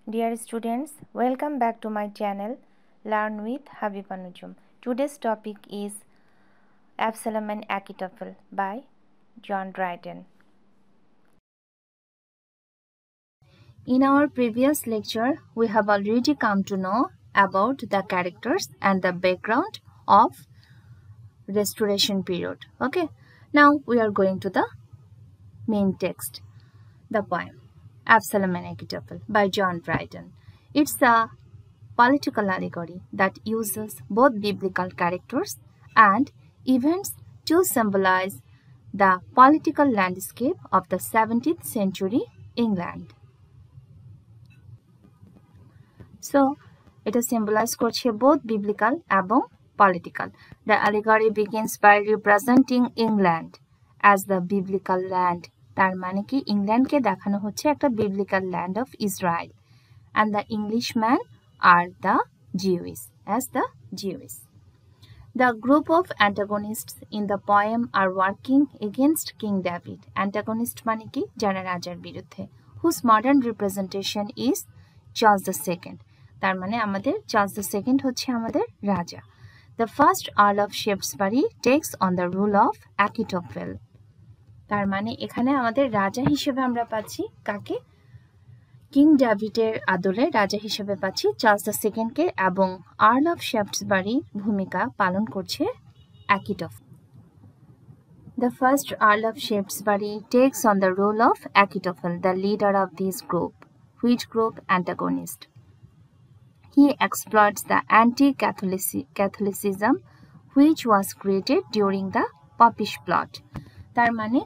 Dear students, welcome back to my channel Learn with Habibanujum. Today's topic is Absalom and Achitophel by John Dryden. In our previous lecture, we have already come to know about the characters and the background of Restoration period. Okay, now we are going to the main text, the poem Absalom and Achitophel by John Dryden. It's a political allegory that uses both biblical characters and events to symbolize the political landscape of the 17th century England. So, এটা symbolize করছে both biblical এবং political. The allegory begins by representing England as the biblical land. তার মানে কি ইংল্যান্ডকে দেখানো হচ্ছে একটা biblical land of Israel, and the Englishmen are the Jews as the Jews. The group of antagonists in the poem are working against King David. Antagonist মানে কি যারা রাজার বিরুদ্ধে, whose modern representation is Charles II. তার মানে আমাদের Charles II হচ্ছে আমাদের রাজা। The first Earl of Shaftesbury takes on the rule of Achitophel. তার মানে এখানে আমাদের রাজা হিসেবে আমরা পাচ্ছি কাকে? কিং ডেভিডের আদলে রাজা হিসেবে পাচ্ছি চার্লস II-কে, এবং আর্ল অফ শ্যাফটসবারি ভূমিকা পালন করছে Achitophel. The first Earl of Shaftesbury takes on the role of Achitophel, the leader of this group. Which group? Antagonist. He exploits the anti-Catholicism which was created during the Popish plot. তার মানে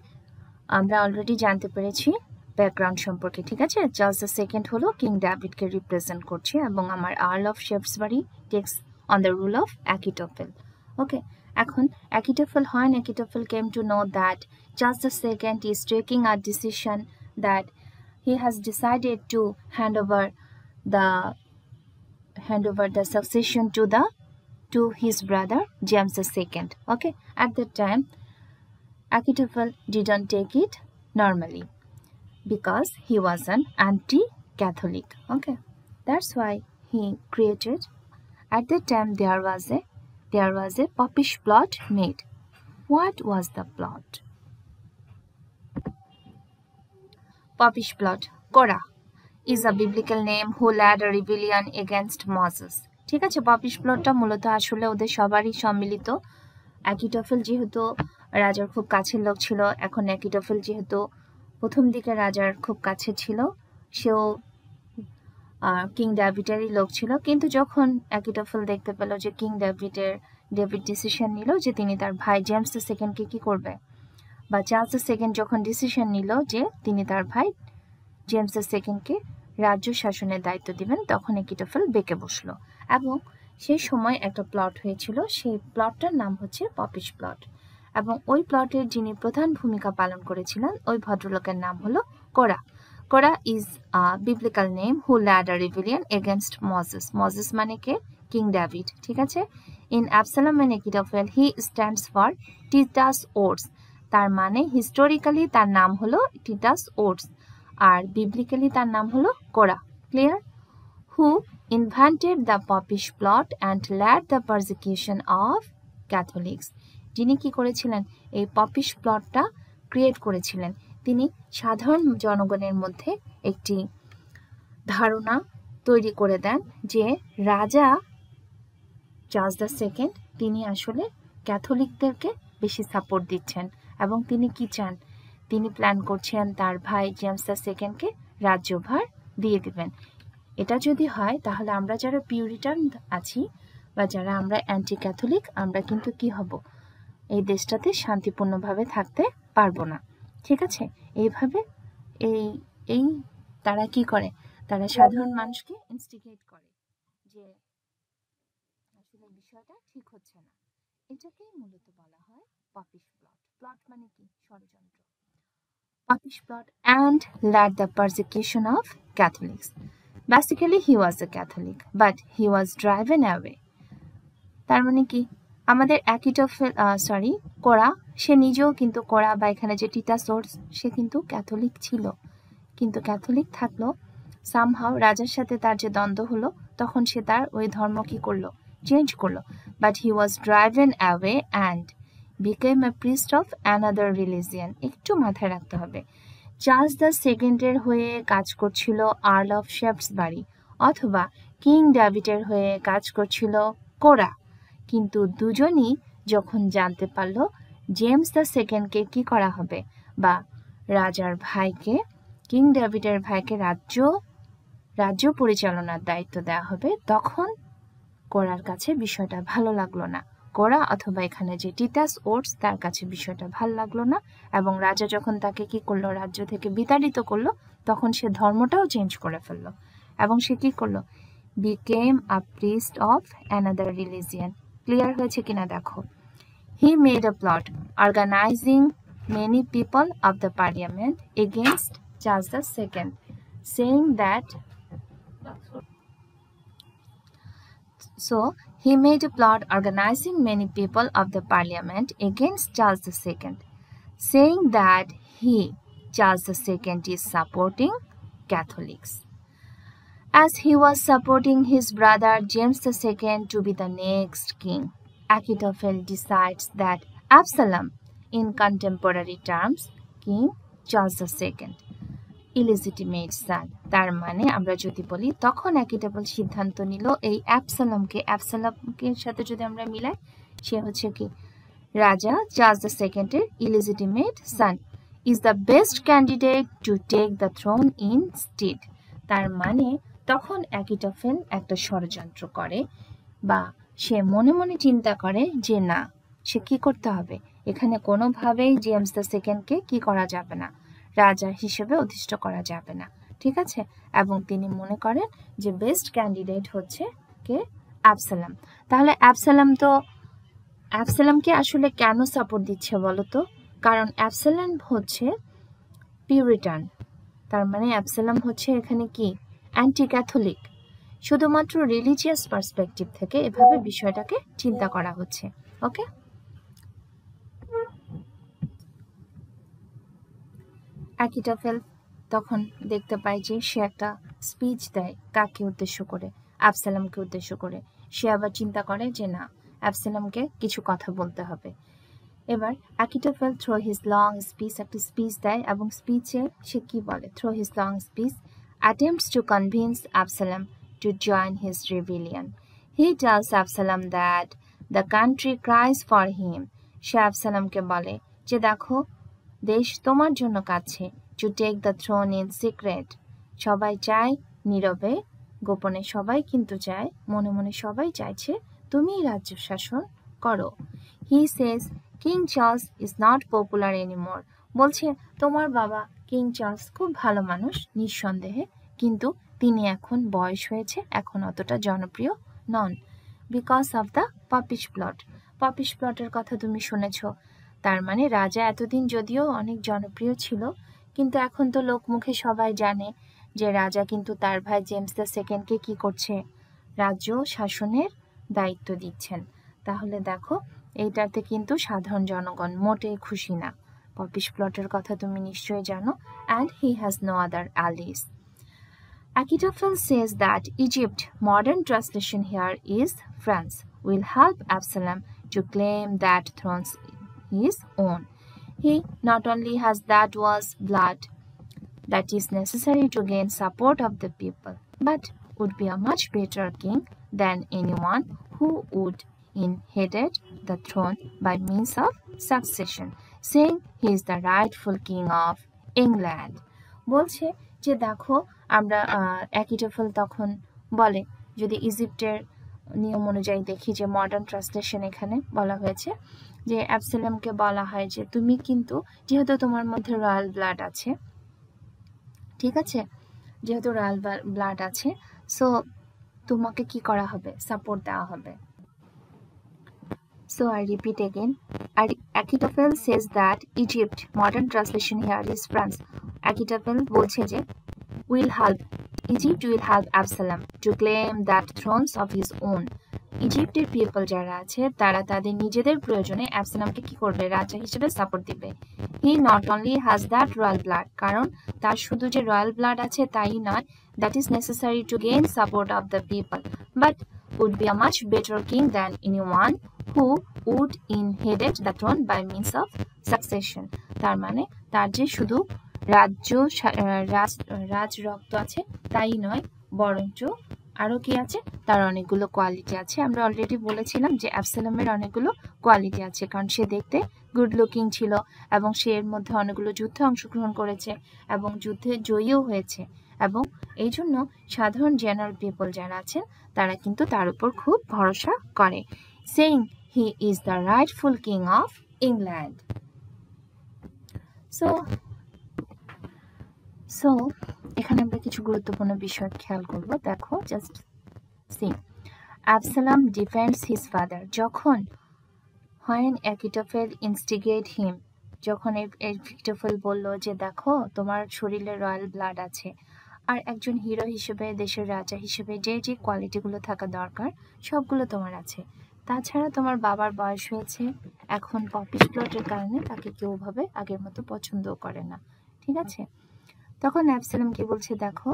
আমরা already জানতে পেরেছি background সম্পর্কে, ঠিক আছে? Charles II হলো king ডেভিডকে রিপ্রেজেন্ট করছে এবং আমার earl of Shaftesbury takes on the role of Achitophel. Okay, এখন Achitophel হয়, Achitophel came to know that Charles II is taking a decision that he has decided to hand over the succession to his brother James II. Okay, at that time Achitophel didn't take it normally because he was an anti-Catholic. Okay, that's why he created. At that time there was a Popish plot made. What was the plot? Popish plot. Korah is a biblical name who led a rebellion against Moses. ঠিক আছে, পপিশ প্লটটা মূলত আসলে ওদের সবারই সম্মিলিত। Achitophel যেহেতু রাজার খুব কাছের লোক ছিল, এখন Achitophel যেহেতু প্রথম দিকে রাজার খুব কাছে ছিল, সেও কিং ডেভিডেরই লোক ছিল। কিন্তু যখন Achitophel দেখতে পেল যে কিং ডেভিড ডিসিশন নিল যে তিনি তার ভাই জেমস II-কে কি করবে, বা চার্লস II যখন ডিসিশন নিল যে তিনি তার ভাই জেমস II-কে রাজ্য শাসনের দায়িত্ব দিবেন, তখন Achitophel বেঁকে বসলো এবং সেই সময় একটা প্লট হয়েছিল। সেই প্লটটার নাম হচ্ছে পপিশ প্লট, এবং ওই প্লটের যিনি প্রধান ভূমিকা পালন করেছিলেন ওই ভদ্রলোকের নাম হলো কোরা। Korah is a biblical name who led a rebellion against Moses. Moses মানে কে? কিং ডেভিড, ঠিক আছে? In Absalom and Achitophel he stands for Titus Oates. তার মানে হিস্টোরিক্যালি তার নাম হলো টিটাস ওটস, আর বিবলিক্যালি তার নাম হলো কোরা। Clear? Who invented the Popish plot and led the persecution of Catholics. যিনি কি করেছিলেন? এই পপিশ প্লটটা ক্রিয়েট করেছিলেন। তিনি সাধারণ জনগণের মধ্যে একটি ধারণা তৈরি করে দেন যে রাজা চার্লস II তিনি আসলে ক্যাথলিকদেরকে বেশি সাপোর্ট দিচ্ছেন, এবং তিনি কি চান? তিনি প্ল্যান করছেন তার ভাই জেমস II-কে রাজ্যভার দিয়ে দিবেন। এটা যদি হয় তাহলে আমরা যারা পিউরিটান আছি বা যারা আমরা অ্যান্টি ক্যাথলিক, আমরা কিন্তু কি হব? এই দেশটাতে শান্তিপূর্ণভাবে থাকতে পারবো না, ঠিক আছে? এইভাবে এই তারা কি করে? তারা সাধারণ মানুষকে ইনস্টিগেট করে যে আসলে বিষয়টা ঠিক হচ্ছে না। এটাকেই মূলত বলা হয় পপিশ প্লট। প্লট মানে কি? ষড়যন্ত্র। Popish plot and led the persecution of Catholics. Basically, he was a Catholic, but he was driven away. তার মানে কি? আমাদের কোরা, সে নিজেও কিন্তু কোরা বা এখানে যে টিটাস ওটস, সে কিন্তু ক্যাথলিক ছিল, কিন্তু ক্যাথলিক থাকলো সামহাও রাজার সাথে তার যে দ্বন্দ্ব হলো তখন সে তার ওই ধর্ম কি করলো, চেঞ্জ করলো। But he was driven away and became A priest of another religion. একটু মাথায় রাখতে হবে, চার্লস দ্য সেকেন্ডের হয়ে কাজ করছিল আর্ল অফ শেফটসবারি, অথবা কিং ডেভিডের হয়ে কাজ করছিল কোরা। কিন্তু দুজনই যখন জানতে পারল জেমস দ্য সেকেন্ডকে কি করা হবে, বা রাজার ভাইকে, কিং ডেভিডের ভাইকে রাজ্য পরিচালনার দায়িত্ব দেওয়া হবে, তখন কোরার কাছে বিষয়টা ভালো লাগলো না। কোরা অথবা এখানে যে টিটাস ওটস, তার কাছে বিষয়টা ভালো লাগলো না, এবং রাজা যখন তাকে কি করলো, রাজ্য থেকে বিতাড়িত করলো, তখন সে ধর্মটাও চেঞ্জ করে ফেললো, এবং সে কি করলো, became a priest of another religion. Clear হয়েছে কিনা দেখো। He made a plot organizing many people of the parliament against Charles II, saying that he made a plot organizing many people of the parliament against Charles II, saying that Charles II is supporting Catholics. As he was supporting his brother James II to be the next king, Achitophel decides that Absalom, in contemporary terms, King Charles II, illegitimate son. তার মানে আমরা যদি বলি তখন অ্যাকিটোফেল সিদ্ধান্ত নিল এই অ্যাবসালমকে সাথে যদি আমরা মিলাই, সে হচ্ছে কি রাজা চার্লস দ্য সেকেন্ডের illegitimate son, is the best candidate to take the throne instead. তার মানে তখন অ্যাকিটোফেল একটা ষড়যন্ত্র করে, বা সে মনে মনে চিন্তা করে যে না, সে কি করতে হবে, এখানে কোনোভাবেই জেমস দ্য সেকেন্ডকে কি করা যাবে না, রাজা হিসেবে অধিষ্ঠ করা যাবে না, ঠিক আছে। এবং তিনি মনে করেন যে বেস্ট ক্যান্ডিডেট হচ্ছে কে, অ্যাবসালম। তাহলে অ্যাবসালমকে আসলে কেন সাপোর্ট দিচ্ছে বলো তো? কারণ অ্যাবসালম হচ্ছে পিউরিটান, তার মানে অ্যাবসালম হচ্ছে এখানে কি অ্যান্টি ক্যাথলিক। শুধুমাত্র রিলিজিয়াস পার্সপেক্টিভ থেকে এভাবে বিষয়টাকে চিন্তা করা হচ্ছে। ওকে, অ্যাকিটোফেল তখন দেখতে পায় যে সে একটা স্পিচ দেয়, কাকে উদ্দেশ্য করে, অ্যাবসালমকে উদ্দেশ্য করে। সে আবার চিন্তা করে যে না, অ্যাবসালমকে কিছু কথা বলতে হবে। এবার অ্যাকিটোফেল থ্রো হিজ লং স্পিচ, একটা স্পিচ দেয়, এবং স্পিচে সে কি বলে, throw his long speech attempts to convince Absalom to join his rebellion. He tells Absalom that the country cries for him. সে অ্যাবসালমকে বলে যে দেখো, দেশ তোমার জন্য কাছে, to take the throne in secret. সবাই চায় নীরবে, গোপনে সবাই কিন্তু চায়, মনে মনে সবাই চাইছে তুমি রাজ্য শাসন করো। He says King Charles is not popular anymore. বলছে তোমার বাবা কিং চার্লস খুব ভালো মানুষ নিঃসন্দেহে, কিন্তু তিনি এখন বয়স হয়েছে, এখন অতটা জনপ্রিয় নন, বিকজ অফ দ্য পপিশ প্লট। পপিশ প্লটের কথা তুমি শুনেছ। তার মানে রাজা এতদিন যদিও অনেক জনপ্রিয় ছিল, কিন্তু এখন তো লোকমুখে সবাই জানে যে রাজা কিন্তু তার ভাই জেমস দ্য সেকেন্ডকে কি করছে, রাজ্য শাসনের দায়িত্ব দিচ্ছেন। তাহলে দেখো, এইটাতে কিন্তু সাধারণ জনগণ মোটেই খুশি না। পপিশ প্লটের কথা তুমি নিশ্চয়ই জানো। And he has no other allies. Achitophel says that Egypt, modern translation here is France, will help Absalom to claim that throne his own. He not only has that was blood that is necessary to gain support of the people, but would be a much better king than anyone who would inherit the throne by means of succession, saying he is the rightful king of England. বলছে যে দেখো, আমরা অ্যাকিটোফেল তখন বলে, যদি ইজিপ্টের নিয়ম অনুযায়ী দেখি যে মডার্ন ট্রান্সলেশন এখানে বলা হয়েছে যে অ্যাবসালমকে বলা হয় যে তুমি কিন্তু, যেহেতু তোমার মধ্যে রয়্যাল ব্লাড আছে, ঠিক আছে, যেহেতু রয়্যাল ব্লাড আছে, সো তোমাকে কি করা হবে, সাপোর্ট দেওয়া হবে। So I repeat again, Achitophel says that Egypt, modern translation here is France. Achitophel বলছে যে Egypt will help Absalom to claim that thrones of his own. ইজিপ্টের পিপল যারা আছে তারা তাদের নিজেদের প্রয়োজনে অ্যাবসালমকে কি করবে, রাজা হিসেবে সাপোর্ট দিবে। He not only has that royal blood, কারণ তার শুধু যে রয়্যাল ব্লাড আছে তাই নয়, that is necessary to gain support of the people, but would be a much better king than anyone who would inherit the throne by means of succession. তার মানে তার যে শুধু রাজ রক্ত আছে তাই নয়, বরঞ্চ আরো কি আছে, তার অনেকগুলো কোয়ালিটি আছে। আমরা অলরেডি বলেছিলাম যে অ্যাবসালমের অনেকগুলো কোয়ালিটি আছে, কারণ সে দেখতে গুড লুকিং ছিল এবং সে এর মধ্যে অনেকগুলো যুদ্ধে অংশগ্রহণ করেছে এবং যুদ্ধে জয়ীও হয়েছে, এবং এই জন্য সাধারণ জেনারেল পিপল যারা আছেন তারা কিন্তু তার উপর খুব ভরসা করে, saying he is the Writefull king of England. So এখানে আমরা কিছু গুরুত্বপূর্ণ বিষয় খেয়াল করব। দেখো, just see, অ্যাবসালম defends his father. যখন when Achitophel instigate him, যখন Achitophel বলল যে দেখো তোমার শরীরে রয়্যাল ব্লাড আছে, আর একজন হিরো হিসেবে, দেশের রাজা হিসেবে যে যে কোয়ালিটিগুলো থাকা দরকার সবগুলো তোমার আছে, তাছাড়া তোমার বাবার বয়স হয়েছে, এখন পপিশ প্লটের কারণে তাকে কেউ ভাবে আগের মতো পছন্দও করে না, ঠিক আছে। তখন অ্যাবসালম কি বলছে, দেখো,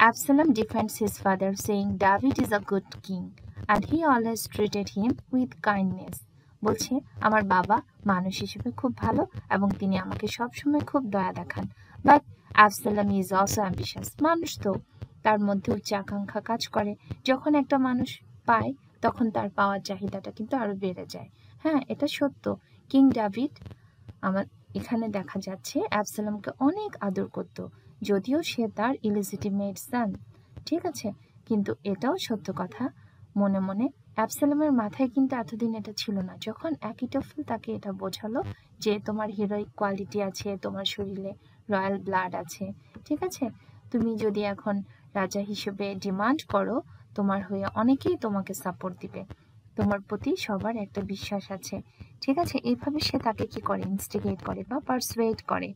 Absalom defends his father saying David is a good king and he always treated him with kindness. বলছে আমার বাবা মানুষ হিসেবে খুব ভালো এবং তিনি আমাকে সবসময় খুব দয়া দেখান, বাট অ্যাবসালম ইজ অলসো অ্যাম্বিশাস। মানুষ তো, তার মধ্যে উচ্চাকাঙ্ক্ষা কাজ করে, যখন একটা মানুষ পায় তখন তার পাওয়ার চাহিদাটা কিন্তু আরো বেড়ে যায়। হ্যাঁ, এটা সত্য। কিং ডেভিড আমার এখানে দেখা যাচ্ছে অ্যাবসালমকে অনেক আদর করত, যদিও সে তার ইলিজিটিমেট সান, ঠিক আছে, কিন্তু এটাও সত্য কথা, মনে মনে অ্যাবসালমের মাথায় কিন্তু এতদিন এটা ছিল না। যখন অ্যাকিটোফেল তাকে এটা বোঝালো যে তোমার হিরোইক কোয়ালিটি আছে, তোমার শরীরে রয়্যাল ব্লাড আছে, ঠিক আছে, তুমি যদি এখন রাজা হিসেবে ডিমান্ড করো, তোমার হয়ে অনেকেই তোমাকে সাপোর্ট দিবে, তোমার প্রতি সবার একটা বিশ্বাস আছে, ঠিক আছে, এইভাবে সে তাকে কি করে, ইনস্টিগেট করে বা পারসুয়েট করে।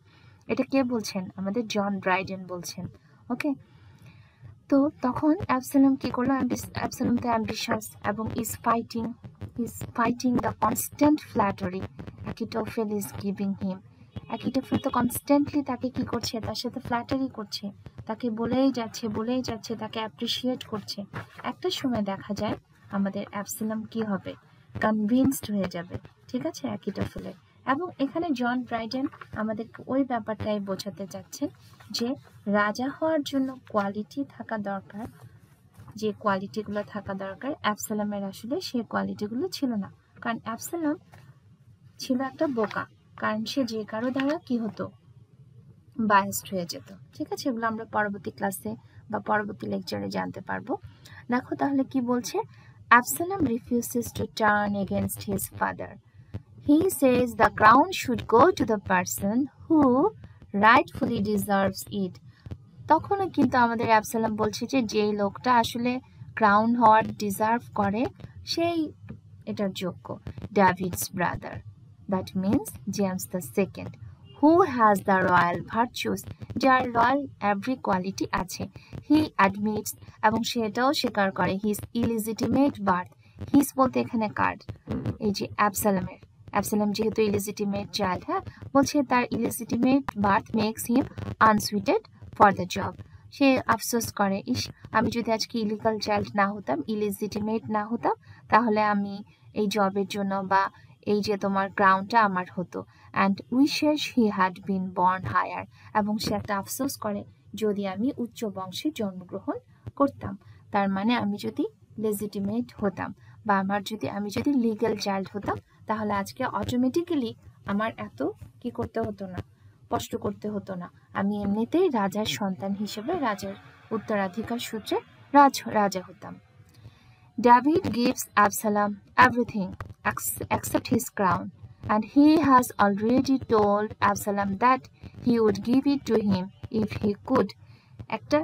এটা কে বলছেন? আমাদের জন ড্রাইডেন বলছেন, ওকে। তো তখন অ্যাবসালম কি করলো, অ্যাবসালম তো অ্যাম্বিশাস এবং is fighting the constant flattery Achitophel is giving him. Achitophel তো কনস্ট্যান্টলি তাকে কি করছে, তার সাথে ফ্ল্যাটারি করছে, তাকে বলেই যাচ্ছে, তাকে অ্যাপ্রিসিয়েট করছে। একটা সময় দেখা যায় আমাদের অ্যাবসালম কি হবে, কনভিন্সড হয়ে যাবে, ঠিক আছে, অ্যাকিটোফেলের। এবং এখানে জন ড্রাইডেন আমাদের ওই ব্যাপারটাই বোঝাতে চাচ্ছেন যে রাজা হওয়ার জন্য কোয়ালিটি থাকা দরকার, যে কোয়ালিটিগুলো থাকা দরকার অ্যাবসালমের আসলে সেই কোয়ালিটিগুলো ছিল না, কারণ অ্যাবসালম ছিল একটা বোকা, কারণ সে যে কারো দ্বারা কি হতো, বায়াসড হয়ে যেত, ঠিক আছে। এগুলো আমরা পরবর্তী ক্লাসে বা পরবর্তী লেকচারে জানতে পারবো। দেখো তাহলে কি বলছে, Absalom refuses to turn against his father. He says the crown should go to the person who rightfully deserves it. তখনও কিন্তু আমাদের অ্যাবসালম বলছে যে যেই লোকটা আসলে ক্রাউন হওয়ার ডিজার্ভ করে সেই এটার যোগ্য। Davids brother, that means James the second, who has the royal virtues, যার রয়্যাল এভরি কোয়ালিটি আছে। হি অ্যাডমিটস, এবং সে এটাও স্বীকার করে, হিজ ইলিজিটিমেট বার্থ। হিজ বলতে এখানে কার, এই যে অ্যাবসালমের, অ্যাবসালম যেহেতু ইলিজিটিমেট চাইল্ড, হ্যাঁ, বলছে তার illegitimate birth makes him unsuited for the job. সে আফসোস করে, ইস, আমি যদি আজকে ইলিগাল চাইল্ড না হতাম, ইলিজিটিমেট না হতাম, তাহলে আমি এই জবের জন্য বা এই যে তোমার ক্রাউনটা আমার হতো। And wishes he had been born higher, এবং সে একটা আফসোস করে যদি আমি উচ্চ বংশে জন্মগ্রহণ করতাম, তার মানে আমি যদি লেজিটিমেট হতাম বা আমি যদি লিগ্যাল চাইল্ড হতাম, তাহলে আজকে অটোমেটিক্যালি আমার এত কি করতে হতো না, কষ্ট করতে হতো না, আমি এমনিতেই রাজার সন্তান হিসেবে রাজার উত্তরাধিকার সূত্রে রাজা হতাম। David gives Absalom everything except his crown, and he has already told Absalom that he would give it to him if he could. একটা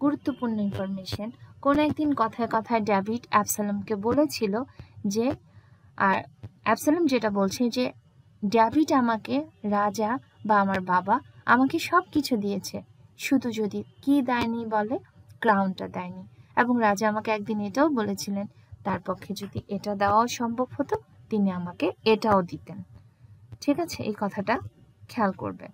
গুরুত্বপূর্ণ ইনফরমেশন, কোন একদিন কথায় কথায় ডেভিড অ্যাবসালমকে বলেছিল যে, আর অ্যাবসালম যেটা বলছে যে ডেভিড আমাকে, রাজা বা আমার বাবা আমাকে সব কিছু দিয়েছে, শুধু যদি কি দেয়নি বলে, ক্রাউনটা দেয়নি। এবং রাজা আমাকে একদিন এটাও বলেছিলেন, তার পক্ষে যদি এটা দেওয়াও সম্ভব হতো তিনি আমাকে এটাও দিতেন। ঠিক আছে, এই কথাটা খেয়াল করবে।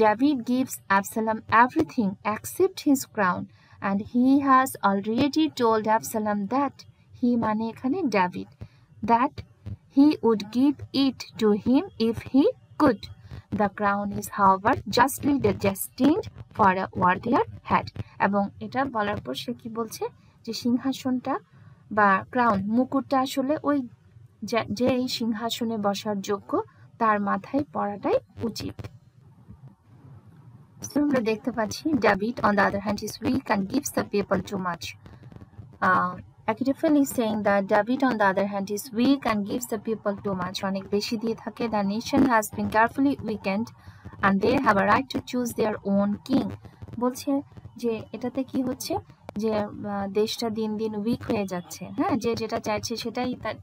David gives Absalom everything except his crown and he has already told Absalom that he মানে এখানে David that he would give it to him if he could. The crown is however justly destined for a worthier head. এবং এটা বলার পর সে কি বলছে যে সিংহাসনটা বা ক্রাউন মুকুটটা আসলে ওই যে এই সিংহাসনে বসার যোগ্য তার মাথায় পড়াটাই উচিত। আমরা দেখতে পাচ্ছি David on the other hand is weak and gives the people too much. Achitophel is saying that David on the other hand is weak and gives the people too much. অনেক বেশি দিয়ে থাকে। The nation has been carefully weakened and they have a right to choose their own king. বলছে যে এটাতে কি হচ্ছে যে দেশটা দিন দিন উইক হয়ে যাচ্ছে। হ্যাঁ, যে যেটা চাইছে সেটাই তার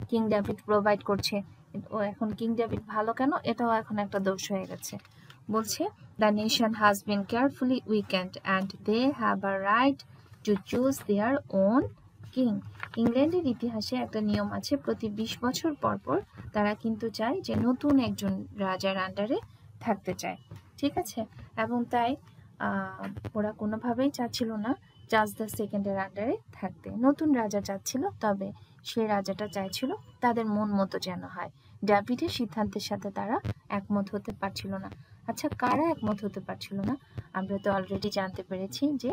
কিং ডেভিড প্রোভাইড করছে। ও এখন কিং ডেভিড ভালো কেন, এটাও এখন একটা দোষ হয়ে গেছে। বলছে the nation has been carefully weakened and they have a right to choose their own king. ইংল্যান্ডের ইতিহাসে একটা নিয়ম আছে, প্রতি 20 বছর পর পর তারা কিন্তু চায় যে নতুন একজন রাজার আন্ডারে থাকতে চায়। ঠিক আছে, এবং তাই ওরা কোনোভাবেই চাচ্ছিল না চার্লস দ্য সেকেন্ডের আন্ডারে থাকতে। নতুন রাজা চাচ্ছিল, তবে সেই রাজাটা চাইছিল তাদের মন মতো যেন হয়। ডেভিডের সিদ্ধান্তের সাথে তারা একমত হতে পারছিল না। আচ্ছা, কারা একমত হতে পারছিল না? আমরা তো অলরেডি জানতে পেরেছি যে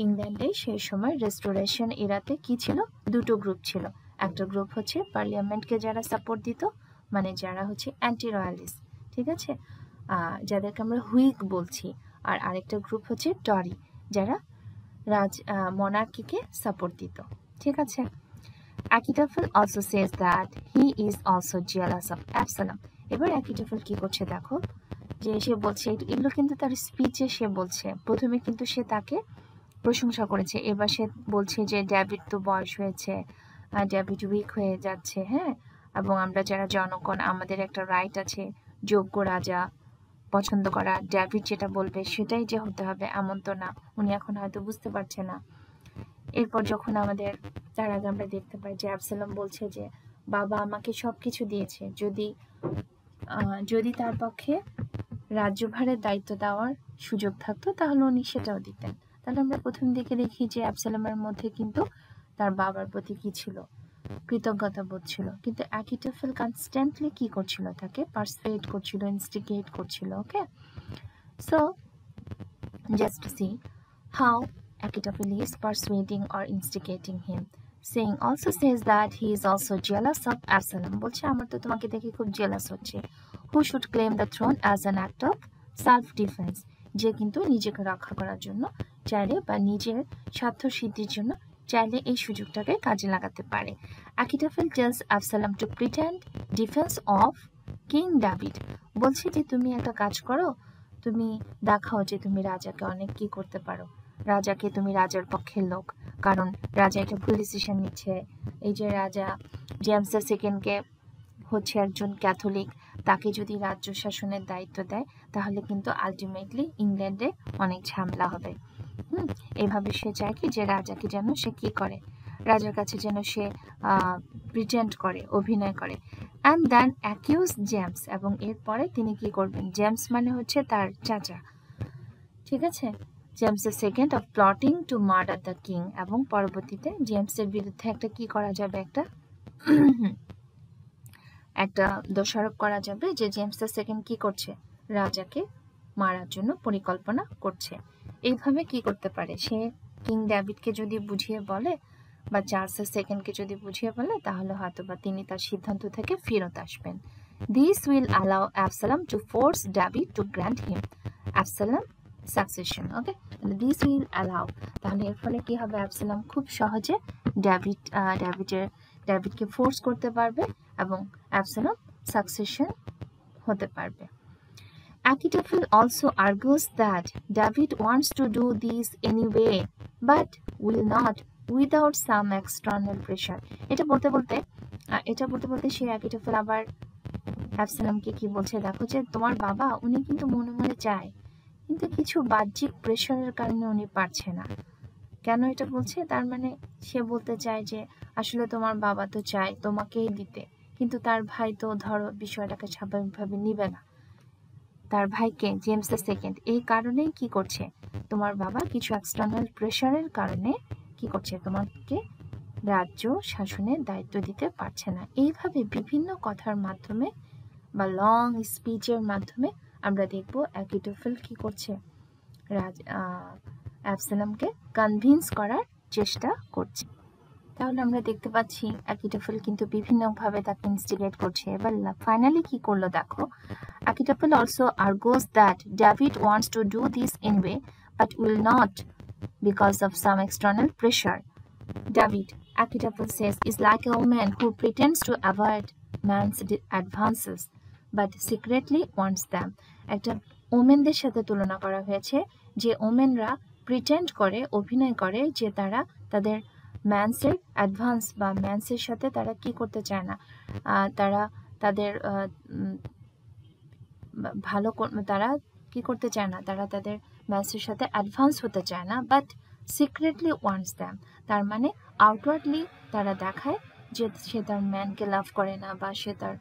ইংল্যান্ডে সেই সময় রেস্টোরেশন এরাতে কি ছিল, দুটো গ্রুপ ছিল। একটা গ্রুপ হচ্ছে পার্লিয়ামেন্টকে যারা সাপোর্ট দিত, মানে যারা হচ্ছে অ্যান্টি রয়্যালিস্ট, ঠিক আছে, যাদেরকে আমরা হুইগ বলছি। আর আরেকটা গ্রুপ হচ্ছে টরি, যারা মনার্কিকে সাপোর্ট দিত। ঠিক আছে। Achitophel also says that he is also jealous of Absalom. এবার Achitophel কি করছে দেখো, যে সে বলছে, এগুলো কিন্তু তার স্পিচে সে বলছে। প্রথমে কিন্তু সে তাকে প্রশংসা করেছে, এবার সে বলছে যে ডেভিড তো বয়স হয়েছে, ডেভিড উইক হয়ে যাচ্ছে। হ্যাঁ, এবং আমরা যারা জনগণ আমাদের একটা রাইট আছে যোগ্য রাজা পছন্দ করা, ডেভিড যেটা বলবে সেটাই যে হতে হবে এমন তো না। উনি এখন হয়তো বুঝতে পারছে না। এরপর যখন আমাদের তার আগে আমরা দেখতে পাই যে অ্যাবসালম বলছে যে বাবা আমাকে সবকিছু দিয়েছে, যদি তার পক্ষে রাজ্যভারের দায়িত্ব দেওয়ার সুযোগ থাকতো তাহলে উনি সেটাও দিতেন। তাহলে আমরা প্রথম দিকে দেখি যে অ্যাবসালমের মধ্যে কিন্তু তার বাবার প্রতি কি ছিল, কৃতজ্ঞতা বোধ ছিল। কিন্তু অ্যাকিটোফেল কনস্ট্যান্টলি কি করছিল, তাকে পার্সুয়েট করছিল, ইনস্টিগেট করছিল। Okay, so just see how Achitophel is persuading or instigating him. Saying also says that he is also jealous of Absalom. বলছে আমার তো তোমাকে দেখে খুব জেলাস হচ্ছে। Who should claim the throne as an act of self-defense? যে কিন্তু নিজেকে রক্ষা করার জন্য চাইলে বা নিজের স্বার্থ সিদ্ধির জন্য চাইলে এই সুযোগটাকে কাজে লাগাতে পারে। Achitophel tells Absalom to pretend defense of King David. বলছে যে তুমি একটা কাজ করো, তুমি দেখাও যে তুমি রাজাকে অনেক কি করতে পারো, রাজাকে তুমি রাজার পক্ষের লোক। কারণ রাজা একটা ভুল ডিসিশন নিচ্ছে। এই যে রাজা জেমস দ্য সেকেন্ডকে হচ্ছে একজন ক্যাথলিক, তাকে যদি রাজ্য শাসনের দায়িত্ব দেয় তাহলে কিন্তু আলটিমেটলি ইংল্যান্ডে অনেক ঝামেলা হবে। এইভাবে সে চায় কি যে রাজাকে যেন সে কি করে, রাজার কাছে যেন সে প্রিটেন্ড করে, অভিনয় করে। অ্যান্ড দেন অ্যাকিউজ জেমস, এবং এরপরে তিনি কি করবেন, জেমস মানে হচ্ছে তার চাচা, ঠিক আছে, James the second of plotting to murder the king. এবং পরবর্তীতে জেমসের বিরুদ্ধে একটা কি করা যাবে, একটা দোষারোপ করা যাবে যে জেমস দ্য সেকেন্ড কি করছে, রাজাকে মারার জন্য পরিকল্পনা করছে। এইভাবে কি করতে পারে, সে কিং ডেভিডকে যদি বুঝিয়ে বলে বা চার্লস দ্য সেকেন্ডকে যদি বুঝিয়ে বলে তাহলে হয়তো বা তিনি তার সিদ্ধান্ত থেকে ফেরত আসবেন। This will allow Absalom to force David to grant him Absalom succession. Okay, this will allow, তাহলে এর ফলে কি হবে, অ্যাবসালম খুব সহজে ডেভিডকে ফোর্স করতে পারবে এবং অ্যাবসালম সাকসেশন হতে পারবে। Achitophel also argues that David wants to do this anyway but will not without some external pressure. এটা বলতে বলতে সে Achitophel আবার অ্যাবসালমকে কি বলছে দেখো, যে তোমার বাবা উনি কিন্তু মনে মনে চায়, কিন্তু কিছু বাহ্যিক প্রেশারের কারণে উনি পারছে না। কেন এটা বলছে? তার মানে সে বলতে চায় যে আসলে তোমার বাবা তো চায় তোমাকেই দিতে, কিন্তু তার ভাই তো ধরো বিষয়টাকে স্বাভাবিকভাবে নিবে না। তার ভাইকে জেমস II এই কারণেই কি করছে, তোমার বাবা কিছু এক্সটার্নাল প্রেশারের কারণে কি করছে, তোমাকে রাজ্য শাসনের দায়িত্ব দিতে পারছে না। এইভাবে বিভিন্ন কথার মাধ্যমে বা লং স্পিচের মাধ্যমে আমরা দেখব অ্যাকিটোফেল কি করছে, অ্যাবসালমকে কনভিন্স করার চেষ্টা করছে। তাহলে আমরা দেখতে পাচ্ছি অ্যাকিটোফেল কিন্তু বিভিন্নভাবে তাকে ইনস্টিগেট করছে। এবার ফাইনালি কি করলো দেখো, Achitophel also argues that David wants to do this anyway, but will not because of some external pressure. David, Achitophel says, is like a woman who pretends to avoid man's advances, but secretly wants them. একটা ওমেনদের সাথে তুলনা করা হয়েছে, যে ওমেনরা pretend করে, অভিনয় করে যে তারা তাদের ম্যান্সের অ্যাডভান্স বা ম্যান্সের সাথে তারা কি করতে চায় না, তারা তাদের ভালো তারা কি করতে চায় না, তারা তাদের ম্যান্সের সাথে অ্যাডভান্স হতে চায় না, বাট সিক্রেটলি ওয়ান্টস দ্যাম। তার মানে আউটওয়ার্ডলি তারা দেখায় যে সে তার ম্যানকে লাভ করে না বা সে তার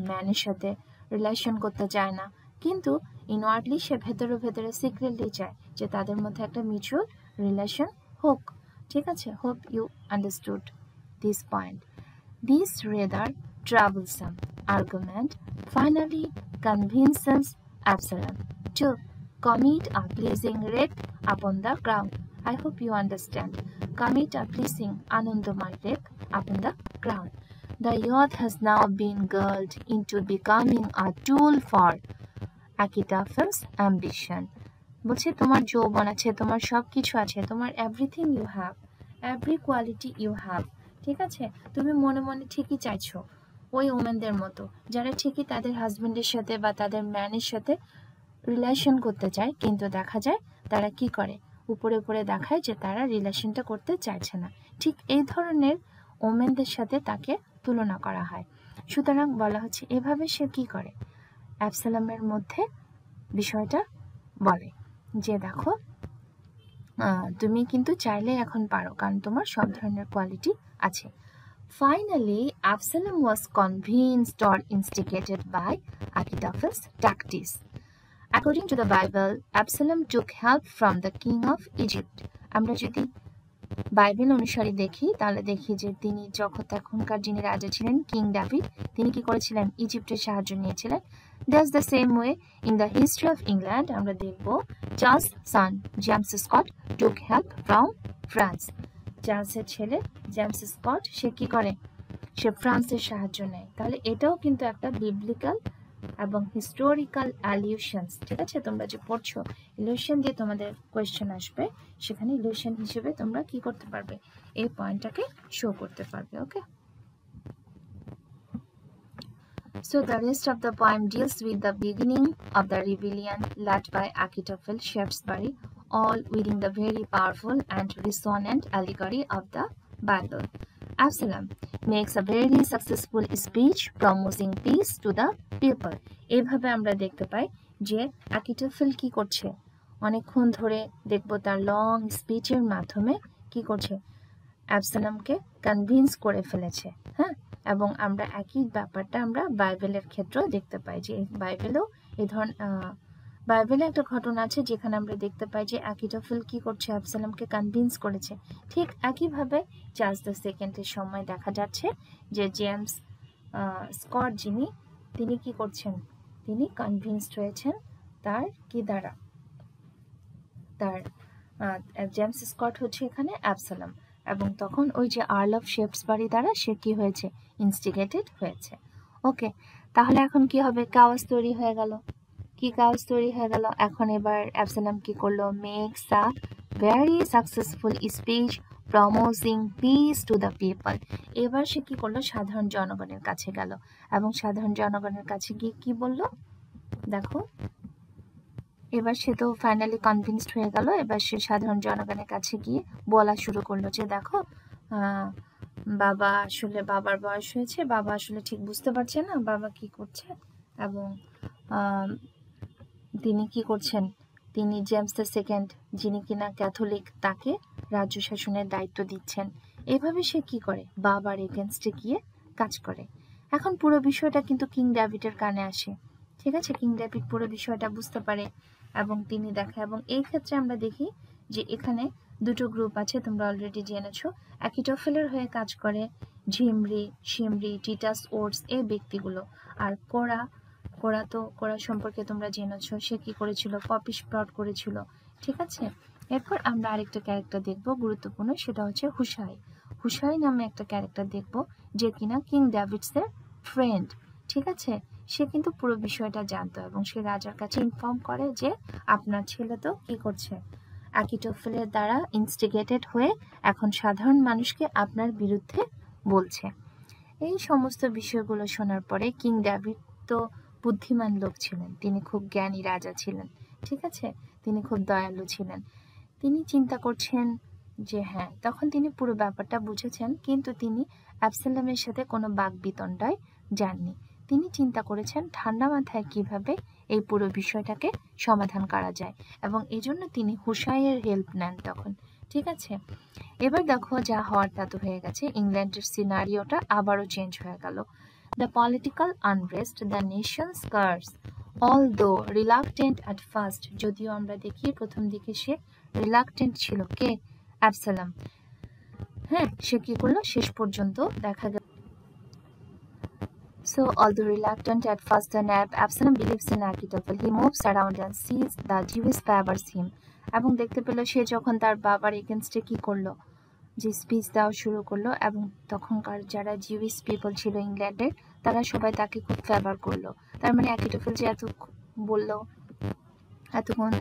ম্যানের সাথে রিলেশন করতে চায় না, কিন্তু ইনওয়ার্ডলি সে ভেতরে ভেতরে সিক্রেটলি চায় যে তাদের মধ্যে একটা মিউচুয়াল রিলেশন হোক। ঠিক আছে, hope you understood this point. This rather troublesome argument finally convinces Absalom to commit a pleasing rape upon the ground. I hope you understand. Commit a pleasing Anandamai rape upon the ground. The youth has now been gulled into becoming a tool for Achitophel's ambition. বলছে তোমার যৌবন আছে, তোমার সব কিছু আছে, তোমার everything you have, every quality you have. ঠিক আছে, তুমি মনে মনে ঠিকই চাইছো ওই ওমেনদের মতো, যারা ঠিকই তাদের হাজবেন্ডের সাথে বা তাদের ম্যানের সাথে রিলেশন করতে চায়, কিন্তু দেখা যায় তারা কি করে, উপরে উপরে দেখায় যে তারা রিলেশনটা করতে চাইছে না। ঠিক এই ধরনের ওমেনদের সাথে তাকে তুলনা করা হয়। সুতরাং বলা হচ্ছে এভাবে সে কি করে, অ্যাবসালমের মধ্যে বিষয়টা বলে যে দেখো তুমি কিন্তু চাইলে এখন পারো, কারণ তোমার সব ধরনের কোয়ালিটি আছে। Finally, Absalom was convinced or instigated by Achitophel's tactics. According to the Bible, Absalom took help from the king of Egypt. আমরা যদি বাইবেল অনুসারে দেখি তাহলে দেখি যে তিনি তখনকার যিনি রাজা ছিলেন কিং ডেভিড, তিনি কি করেছিলেন, ইজিপ্টের সাহায্য নিয়েছিলেন। That's the same way in the history of England আমরা দেখব Charles son James Scott took help from France. চার্লসের ছেলে জেমস স্কট সে কি করে, সে ফ্রান্সের সাহায্য নেয়। তাহলে এটাও কিন্তু একটা বিবলিক্যাল এবং হিস্টোরিক্যাল অ্যালিউশনস। ঠিক আছে, তোমরা যে পড়ছো ইলিউশন দিয়ে তোমাদের কোয়েশ্চেন আসবে, সেখানে ইলিউশন হিসেবে তোমরা কি করতে পারবে, এই পয়েন্টটাকে শো করতে পারবে। ওকে, so the rest of the poem deals with the beginning of the rebellion led by Achitophel Shaftesbury, all within the very powerful and resonant allegory of the Bible. Absalom makes a very successful speech promising peace to the people. এইভাবে আমরা দেখতে পাই যে অ্যাকিটোফেল কি করছে, অনেকক্ষণ ধরে দেখব তার লং স্পিচের মাধ্যমে কি করছে, অ্যাবসালমকে কনভিন্স করে ফেলেছে। হ্যাঁ, এবং আমরা একই ব্যাপারটা আমরা বাইবেলের ক্ষেত্রেও দেখতে পাই, যে বাইবেলেও এই বাইবেলে একটা ঘটনা আছে যেখানে আমরা দেখতে পাই যে অ্যাকিটোফেল কি করছে, অ্যাবসালমকে কনভিন্স করেছে। ঠিক একইভাবে চার্লস II সময় দেখা যাচ্ছে যে জেমস স্কট তিনি কি করছেন, তিনি কনভিন্সড হয়েছেন তার কি দ্বারা, তার জেমস স্কট হচ্ছে এখানে অ্যাবসালম, এবং তখন ওই যে আর্ল অফ শেফটসবারি দ্বারা সে কি হয়েছে, ইনস্টিগেটেড হয়েছে। ওকে, তাহলে এখন কি হবে, কাওয়াস তৈরি হয়ে গেল। কি কাওয়াস তৈরি হয়ে গেল, এখন এবার অ্যাবসালম কি করলো, makes a very successful speech promising peace to the people. এবার সে কি করলো, সাধারণ জনগণের কাছে গেল, এবং সাধারণ জনগণের কাছে গিয়ে কি বলল দেখো, এবার সে তো ফাইনালি কনভিন্সড হয়ে গেল। এবার সে সাধারণ জনগণের কাছে গিয়ে বলা শুরু করলো যে দেখো বাবার বয়স হয়েছে, বাবা আসলে ঠিক বুঝতে পারছে না বাবা কি করছে, এবং তিনি কি করছেন, তিনি জেমস II যিনি কিনা ক্যাথলিক, তাকে রাজ্য শাসনের দায়িত্ব দিচ্ছেন। এভাবে সে কি করে, বাবার এগেনস্টে গিয়ে কাজ করে। এখন পুরো বিষয়টা কিন্তু কিং ডেভিডের কানে আসে, ঠিক আছে। কিং ডেভিড পুরো বিষয়টা বুঝতে পারে এবং তিনি দেখে, এবং এই ক্ষেত্রে আমরা দেখি যে এখানে দুটো গ্রুপ আছে, তোমরা অলরেডি জেনেছো। অ্যাকিটোফেলের হয়ে কাজ করে ঝিমরি, শিমরি, টিটাস ওটস এই ব্যক্তিগুলো। আর কোরা সম্পর্কে তোমরা জেনেছো, সে কি করেছিল, পপিশ প্লট করেছিল, ঠিক আছে। এরপর আমরা আরেকটা ক্যারেক্টার দেখবো গুরুত্বপূর্ণ, সেটা হচ্ছে হুশাই নামে একটা ক্যারেক্টার দেখবো, যে কিনা কিং ডেভিডসের ফ্রেন্ড, ঠিক আছে। সে কিন্তু পুরো বিষয়টা জানতো এবং সে রাজার কাছে ইনফর্ম করে যে আপনার ছেলে তো কি করছে, অ্যাকিটোফেলের দ্বারা ইনস্টিগেটেড হয়ে এখন সাধারণ মানুষকে আপনার বিরুদ্ধে বলছে। এই সমস্ত বিষয়গুলো শোনার পরে কিং ডেভিড তো বুদ্ধিমান লোক ছিলেন, তিনি খুব জ্ঞানী রাজা ছিলেন, ঠিক আছে। তিনি খুব দয়ালু ছিলেন। তিনি চিন্তা করছেন যে হ্যাঁ, তখন তিনি পুরো ব্যাপারটা বুঝেছেন, কিন্তু তিনি অ্যাবসালোমের সাথে কোনো বাকবিতণ্ডায় যাননি। তিনি চিন্তা করেছেন ঠান্ডা মাথায় কিভাবে এই পুরো বিষয়টাকে সমাধান করা যায়, এবং এই জন্য তিনি হুশাইয়ের হেল্প নেন তখন, ঠিক আছে। এবার দেখো, যা হওয়ার তা তো হয়ে গেছে, ইংল্যান্ডের সিনারিওটা আবারও চেঞ্জ হয়ে গেল। The political unrest, the nation's curse, although reluctant at first, যদিও আমরা দেখি প্রথম দিকে সে রিলাক্টেন্ট ছিল, কে, অ্যাবসালম। হ্যাঁ, সে কি করলো, শেষ পর্যন্ত দেখা গেল। So, although reluctant at first, the Absalom believes in Achitophel. He moves around and sees the Jewish favors him. এবং দেখতে পেল সে যখন তার বাবার এগেনস্টে কি করলো, যে স্পিচ দেওয়া শুরু করলো, এবং তখনকার যারা জিউইশ পিপল ছিল ইংল্যান্ডের, তারা সবাই তাকে খুব ফেভার করলো। তার মানে অ্যাকিটোফেল যে বললো,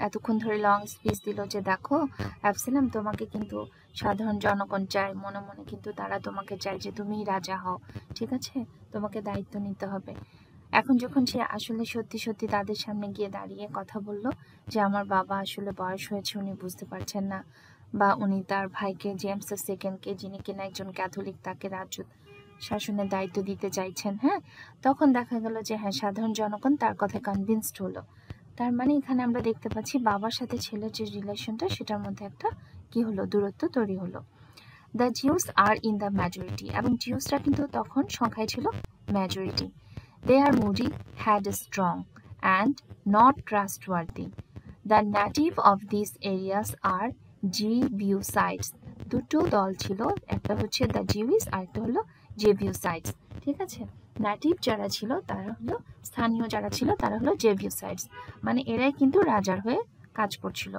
এতক্ষণ ধরে লং স্পিচ দিল যে দেখো অ্যাবসালম, তোমাকে কিন্তু সাধারণ জনগণ চায়, মনে মনে কিন্তু তারা তোমাকে চায় যে তুমিই রাজা হও, ঠিক আছে, তোমাকে দায়িত্ব নিতে হবে। এখন যখন সে আসলে সত্যি সত্যি তাদের সামনে গিয়ে দাঁড়িয়ে কথা বলল যে আমার বাবা আসলে বয়স হয়েছে, উনি বুঝতে পারছেন না, বা উনি তার ভাইকে জেমস সেকেন্ডকে, যিনি কিনা একজন ক্যাথলিক, তাকে রাজ্য শাসনের দায়িত্ব দিতে চাইছেন, হ্যাঁ, তখন দেখা গেল যে হ্যাঁ, সাধারণ জনগণ তার কথা কনভিন্সড হলো। তার মানে এখানে আমরা দেখতে পাচ্ছি বাবার সাথে ছেলের যে রিলেশনটা, সেটার মধ্যে একটা কি হলো, দূরত্ব তৈরি হলো। The Jews are in the majority, এবং জিউসরা কিন্তু তখন সংখ্যায় ছিল ম্যাজরিটি। They are moody, headstrong, and not trustworthy. The native of these areas are Jebusites. দুটো দল ছিল, একটা হচ্ছে দ্য জিউস আর একটা হলো জেবিউসাইটস, ঠিক আছে। নেটিভ যারা ছিল তারা হলো, স্থানীয় যারা ছিল তারা হলো জেবিউসাইটস, মানে এরাই কিন্তু রাজার হয়ে কাজ করছিল।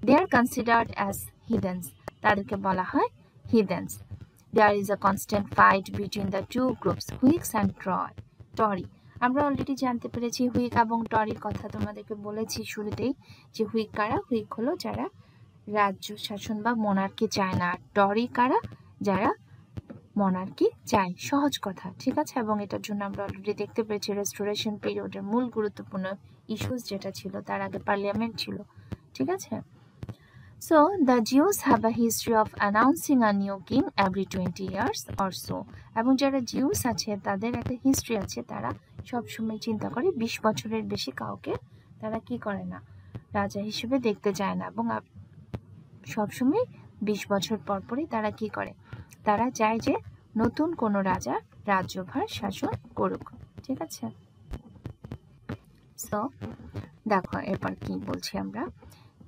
They are considered as heathens, তাদেরকে বলা হয় heathens. There is a constant fight between the two groups, Whigs and টরি। আমরা অলরেডি জানতে পেরেছি হুইগ এবং টরির কথা, তোমাদেরকে বলেছি শুরুতেই যে হুইগ কারা, হুইগ হলো যারা রাজ্য শাসন বা মনার্কি চায় না, আর টরি কারা, যারা মনার্কি চায়, সহজ কথা, ঠিক আছে। এবং এটার জন্য আমরা অলরেডি দেখতে পেরেছি রেস্টোরেশন পিরিয়ডের মূল গুরুত্বপূর্ণ ইস্যুস যেটা ছিল, তার আগে পার্লামেন্ট ছিল, ঠিক আছে। So, the Jews have a history of announcing a new king every 20 years or so. এবং যারা জিউস আছে তাদের একটা হিস্ট্রি আছে, তারা সবসময় চিন্তা করে 20 বছরের বেশি কাউকে তারা কি করে না, রাজা হিসেবে দেখতে চায় না, এবং সবসময় 20 বছর পর পরই তারা কি করে, তারা চায় যে নতুন কোনো রাজা রাজ্যভার শাসন করুক, ঠিক আছে। সো দেখো এরপর কি বলছি আমরা,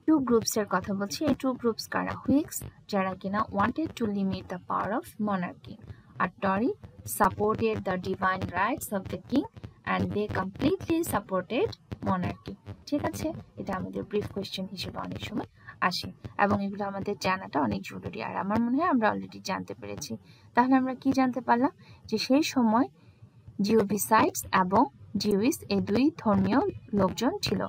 টু গ্রুপসের কথা বলছি। এই টু গ্রুপস কারা, হুইগস যারা কিনা wanted to limit the power of monarchy, আর Tory supported the divine rights of the king and they completely supported monarchy, ঠিক আছে। এটা আমাদের ব্রিফ কোয়েশ্চেন হিসেবে অনেক সময় আসে, এবং এগুলো আমাদের জানাটা অনেক জরুরি, আর আমার মনে হয় আমরা অলরেডি জানতে পেরেছি। তাহলে আমরা কি জানতে পারলাম, যে সেই সময় জিওবিসাইডস এবং জিউইস এই দুই ধর্মীয় লোকজন ছিল,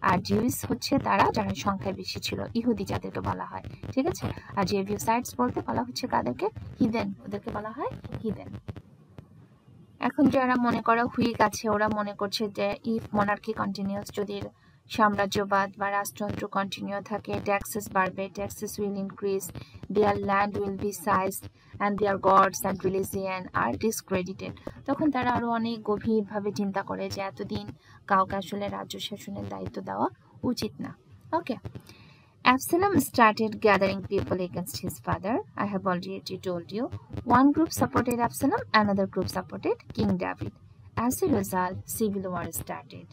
আর জিউইস হচ্ছে তারা যারা সংখ্যায় বেশি ছিল, ইহুদি যাদেরকে বলা হয়, ঠিক আছে। আর জেবিউসাইডস বলতে বলা হচ্ছে কাদেরকে, হিদেন, ওদেরকে বলা হয় হিদেন। এখন যারা মনে করো হুইগ আছে, ওরা মনে করছে যে ইফ মনার্কি কন্টিনিউস, যদি সাম্রাজ্যবাদ বা রাজতন্ত্র কন্টিনিউ থাকে, ট্যাক্সেস বাড়বে, taxes will increase, their land will be seized and their gods and religion are discredited. তখন তারা আরো অনেক গভীরভাবে চিন্তা করে যে এতদিন কাউকে আসলে রাজ্য শাসনের দায়িত্ব দেওয়া উচিত না। ওকে, Absalom started gathering people against his father. I have already told you. One group supported Absalom, another group supported King David. As a result, civil war started.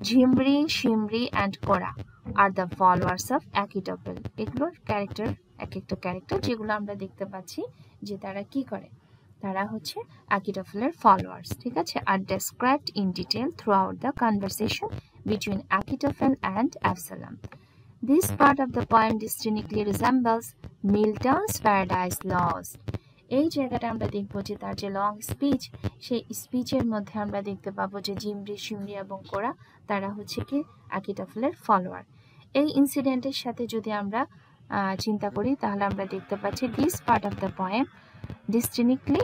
Zimri, Shimri, and Korah are the followers of Achitophel. এগুলোর character এক একটা character যেগুলো আমরা দেখতে পাচ্ছি যে তারা কি করে, তারা হচ্ছে Achitophel's followers, ঠিক আছে, are described in detail throughout the conversation between Achitophel and Absalom. This part of the poem distinctly resembles Milton's Paradise Lost. এই জায়গাটা আমরা দেখব যে তার যে লং স্পিচ, সেই স্পিচের মধ্যে আমরা দেখতে পাবো যে জিমরি, শিমরি এবং কোরা তারা হচ্ছে কি Achitophel's ফলোয়ার। এই ইনসিডেন্টের সাথে যদি আমরা চিন্তা করি তাহলে আমরা দেখতে পাচ্ছি this part of the poem distinctly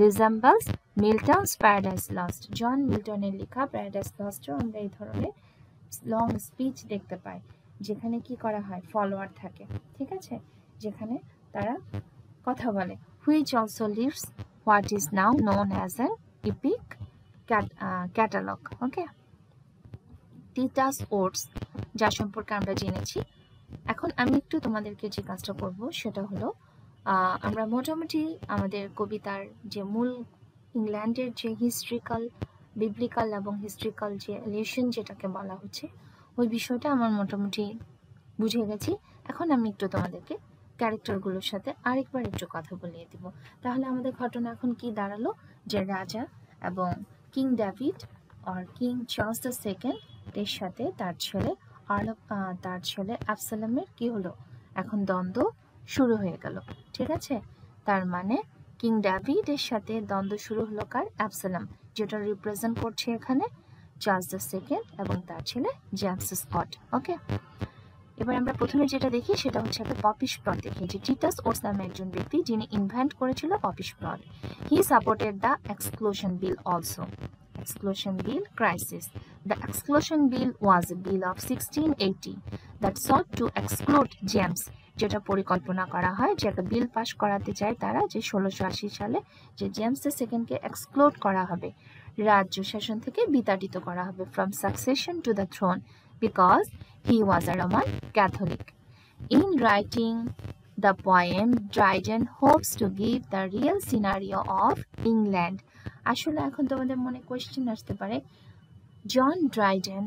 resembles Milton's Paradise Lost. জন মিল্টনের লেখা প্যারাডাইস লস্টও আমরা এই ধরনের লং স্পিচ দেখতে পাই যেখানে কি করা হয়, ফলোয়ার থাকে, ঠিক আছে, যেখানে তারা কথা বলে। which also leaves what is now known as an epic catalog. Okay, Titus Oates যার সম্পর্কে আমরা জেনেছি। এখন আমি একটু তোমাদেরকে যে কাজটা করব সেটা হলো আমরা মোটামুটি আমাদের কবিতার যে মূল ইংল্যান্ডের যে হিস্ট্রিক্যাল, বিবলিক্যাল এবং হিস্ট্রিক্যাল যে রিলেশন যেটাকে বলা হচ্ছে ওই বিষয়টা আমার মোটামুটি বুঝে গেছি। এখন আমি একটু তোমাদেরকে ক্যারেক্টারগুলোর সাথে আরেকবার একটু কথা বলিয়ে দিব। তাহলে আমাদের ঘটনা এখন কি দাঁড়ালো যে রাজা এবং কিং ডেভিড আর কিং চার্লস দ্য সেকেন্ড এর সাথে তার ছেলে অ্যাবসালমের কি হলো, এখন দ্বন্দ্ব শুরু হয়ে গেল, ঠিক আছে। তার মানে কিং ডেভিডের সাথে দ্বন্দ্ব শুরু হলো কার, অ্যাবসালম, যেটা রিপ্রেজেন্ট করছে এখানে চার্লস দ্য সেকেন্ড এবং তার ছেলে জেমস স্কট। ওকে, এবার আমরা প্রথমে যেটা দেখি সেটা হচ্ছে একটা পপিশ প্লট দেখি, যে টিটাস ওটস নামে একজন ব্যক্তি যিনি ইনভেন্ট করেছিল popish plot. He supported the exclusion bill also. Exclusion Bill crisis. The Exclusion Bill was a bill of 1680 that sought to exclude James, যেটা পরিকল্পনা করা হয় যে একটা বিল পাস করাতে চায় তারা যে 1680 সালে যে জেমস দ্য সেকেন্ডকে এক্সক্লুড করা হবে, রাজ্য শাসন থেকে বিতাড়িত করা হবে, from succession to the throne because he was a Roman Catholic. In writing the poem, Dryden hopes to give the real scenario of England. আসলে এখন তোমাদের মনে কোয়েশ্চেন আসতে পারে, জন ড্রাইডেন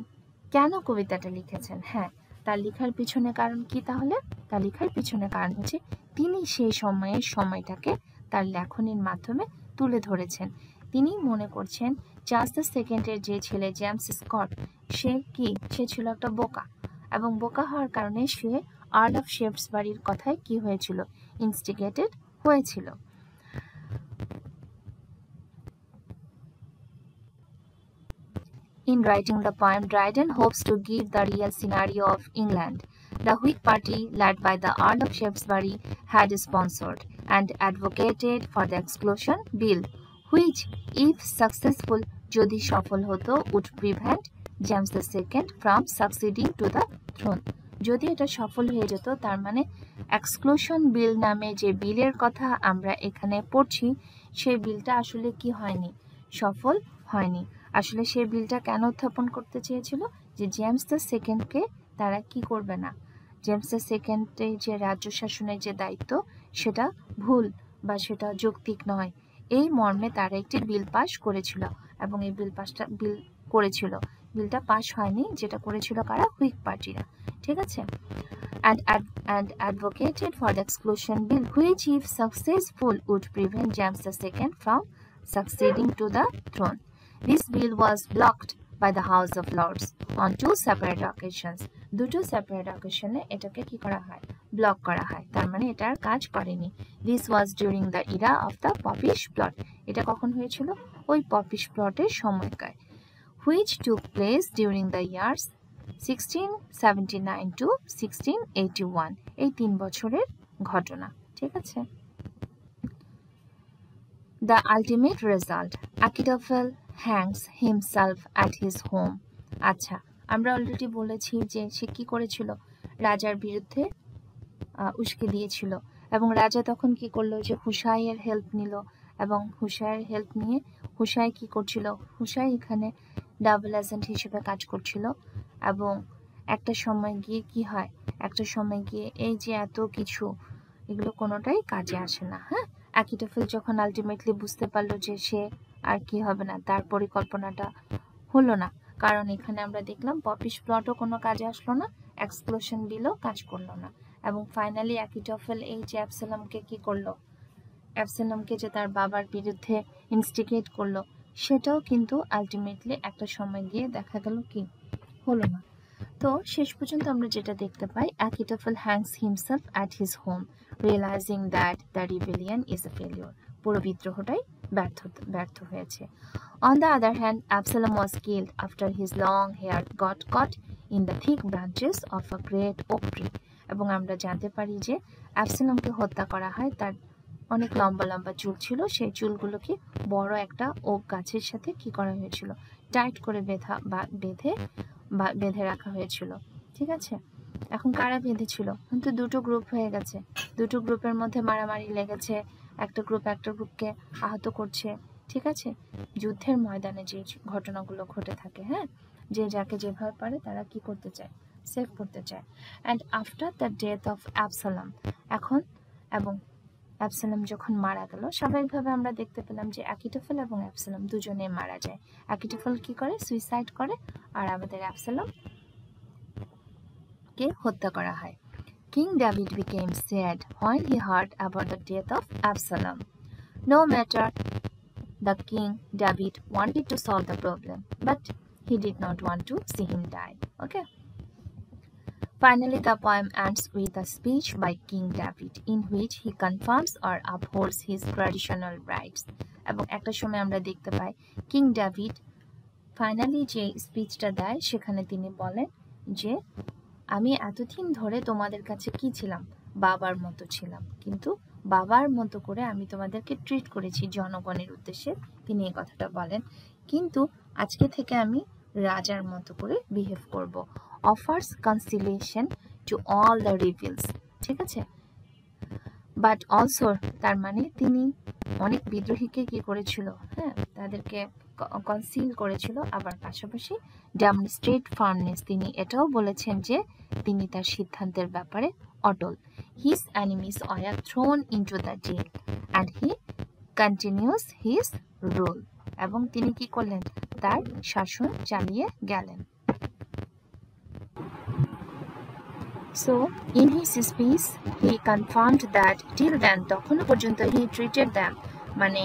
কেন কবিতাটা লিখেছেন? হ্যাঁ, তার লেখার পিছনে কারণ কি? তাহলে তার লেখার পিছনে কারণ হচ্ছে তিনি সেই সময়ের সময়টাকে তার লেখনীর মাধ্যমে তুলে ধরেছেন। তিনি মনে করছেন চার্লস দ্য সেকেন্ডের যে ছেলে জেমস স্কট, সে ছিল একটা বোকা, এবং বোকা হওয়ার কারণে সে আর্ল অফ শেফসবারির কথায় কি হয়েছিল, ইনস্টিগেটেড হয়েছিল। In writing the poem, Dryden hopes to give the real scenario of England. The Whig party, led by the Earl of Shaftesbury, had sponsored and advocated for the Exclusion Bill, which, if successful, যদি সফল হতো, would prevent James II from succeeding to the throne. যদি এটা সফল হয়ে যেত, তার মানে এক্সক্লুশন বিল নামে যে বিলের কথা আমরা এখানে পড়ছি সেই বিলটা আসলে কি হয়নি, সফল হয়নি। আসলে সেই বিলটা কেন উত্থাপন করতে চেয়েছিল, যে জেমস দ্য সেকেন্ডকে তারা কি করবে না, জেমস দ্য সেকেন্ডের যে রাজ্য শাসনের যে দায়িত্ব সেটা ভুল বা সেটা যৌক্তিক নয়, এই মর্মে তারা একটি বিল পাস করেছিল, এবং এই বিলটা পাস হয়নি, যেটা করেছিল কারা, হুইগ পার্টিরা, ঠিক আছে। and advocated for the exclusion bill, which if successful would prevent James II from succeeding to the throne. This bill was blocked by the House of Lords on two separate occasions. দুটো separate অকেশনে এটাকে কি করা হয়, block করা হয়, তার মানে এটার কাজ করেনি। This was during the era of the Popish plot. এটা কখন হয়েছিল, ওই পপিশ প্লটের সময়কায়, which took place during the years 1679 to 1681, এই 3 বছরের ঘটনা, ঠিক আছে। The ultimate result, Achitophel hangs himself at his home. আচ্ছা, আমরা অলরেডি বলেছি যে সে কি করেছিল, রাজার বিরুদ্ধে উস্কে দিয়েছিল, এবং রাজা তখন কি করলো, যে হুসাইয়ের হেল্প নিল, এবং হুসাইয়ের হেল্প নিয়ে হুসাই কি করছিল, হুসাই এখানে ডাবল এজেন্ট হিসেবে কাজ করছিল, এবং একটা সময় গিয়ে কি হয়, একটা সময় গিয়ে এই যে এত কিছু এগুলো কোনোটাই কাজে আসে না। হ্যাঁ, অ্যাকিটোফেল যখন আলটিমেটলি বুঝতে পারলো যে সে আর কি হবে না, তার পরিকল্পনাটা হলো না, কারণ এখানে আমরা দেখলাম পপিশ প্লটও কোনো কাজে আসলো না, এক্সপ্লোশন বিলও কাজ করলো না, এবং ফাইনালি অ্যাকিটোফেল এই যে অ্যাবসালমকে কি করলো, অ্যাবসালমকে যে তার বাবার বিরুদ্ধে ইনস্টিগেট করলো, সেটাও কিন্তু আলটিমেটলি একটা সময় গিয়ে দেখা গেল কি হলো না। তো শেষ পর্যন্ত আমরা যেটা দেখতে পাই, Achitophel hangs himself at his home realising that the rebellion is a failure. পুরো বিদ্রোহটাই ব্যর্থ হয়েছে। On the other hand, Absalom was killed after his long hair got caught in the thick branches of a great oak tree. এবং আমরা জানতে পারি যে অ্যাবসালমকে হত্যা করা হয়, তার অনেক লম্বা লম্বা চুল ছিল, সেই চুলগুলোকে বড় একটা ওক গাছের সাথে কি করা হয়েছিল, টাইট করে বেঁধে রাখা হয়েছিল। ঠিক আছে, এখন কারা বেঁধেছিল? কিন্তু দুটো গ্রুপ হয়ে গেছে, দুটো গ্রুপের মধ্যে মারামারি লেগেছে, একটা গ্রুপকে আহত করছে। ঠিক আছে, যুদ্ধের ময়দানে যে ঘটনাগুলো ঘটে থাকে, হ্যাঁ, যে যাকে যেভাবে পারে তারা কি করতে চায়, সেভ করতে চায়। And after the death of Absalom, এখন এবং অ্যাবসালম যখন মারা গেল, স্বাভাবিকভাবে আমরা দেখতে পেলাম যে অ্যাকিটোফেল এবং অ্যাবসালম দুজনে মারা যায়। অ্যাকিটোফেল কি করে, সুইসাইড করে, আর আমাদের অ্যাবসালম কে হত্যা করা হয়। King David became sad when he heard about the death of Absalom. No matter, the King David wanted to solve the problem, but he did not want to see him die. Okay. Finally, the poem ends with a speech by King David in which he confirms or upholds his traditional rights. এবং একটা সময় আমরা দেখতে পাই king David finally যে স্পিচটা দেয়, সেখানে তিনি বলেন যে আমি এতদিন ধরে তোমাদের কাছে কি ছিলাম, বাবার মতো ছিলাম, কিন্তু বাবার মতো করে আমি তোমাদেরকে ট্রিট করেছি জনগণের উদ্দেশ্যে, তিনি এই কথাটা বলেন, কিন্তু আজকে থেকে আমি রাজার মতো করে বিহেভ করব। Offers কনসিলেশন to all the রিবেলস। ঠিক আছে, বাট অলসো, তার মানে তিনি অনেক বিদ্রোহীকে কি করেছিল, হ্যাঁ, তাদেরকে কনসিল করেছিল, আবার পাশাপাশি ডেমনস্ট্রেট ফার্মনেস, তিনি এটাও বলেছেন যে তিনি তার সিদ্ধান্তের ব্যাপারে অটল। His enemies were thrown into the jail and he continues his rule. এবং তিনি কি করলেন, তার শাসন চালিয়ে গেলেন। So, in his speech, he confirmed that till then, তখনও পর্যন্ত he treated them, মানে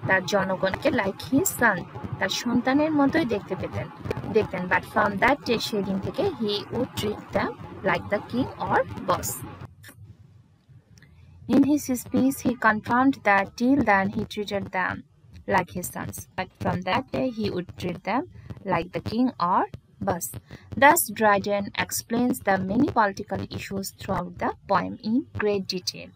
তার জনগণকে like his son, তার সন্তানের মতোই দেখতেন, but from that day, সেদিন থেকে he would treat them like the king or boss. In his speech, he confirmed that till then he treated them like his sons, but from that day he would treat them like the king or boss. Thus, Dryden explains the many political issues throughout the poem in great detail.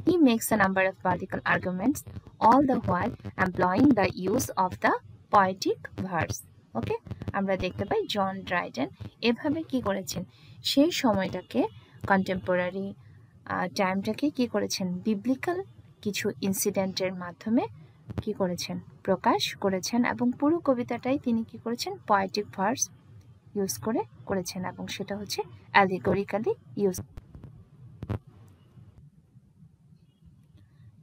He makes a number of political arguments, all the while employing the use of the poetic verse. Okay, আমরা দেখতে পাই John Dryden এভাবে কি করেছেন, সেই সময়টাকে, contemporary টাইমটাকে কি করেছেন, biblical কিছু ইনসিডেন্টের মাধ্যমে কি করেছেন, প্রকাশ করেছেন, এবং পুরো কবিতাটাই তিনি কি করেছেন, পোয়েটিক ভার্স ইউজ করেছেন, এবং সেটা হচ্ছে অ্যালিগরিক্যালি use.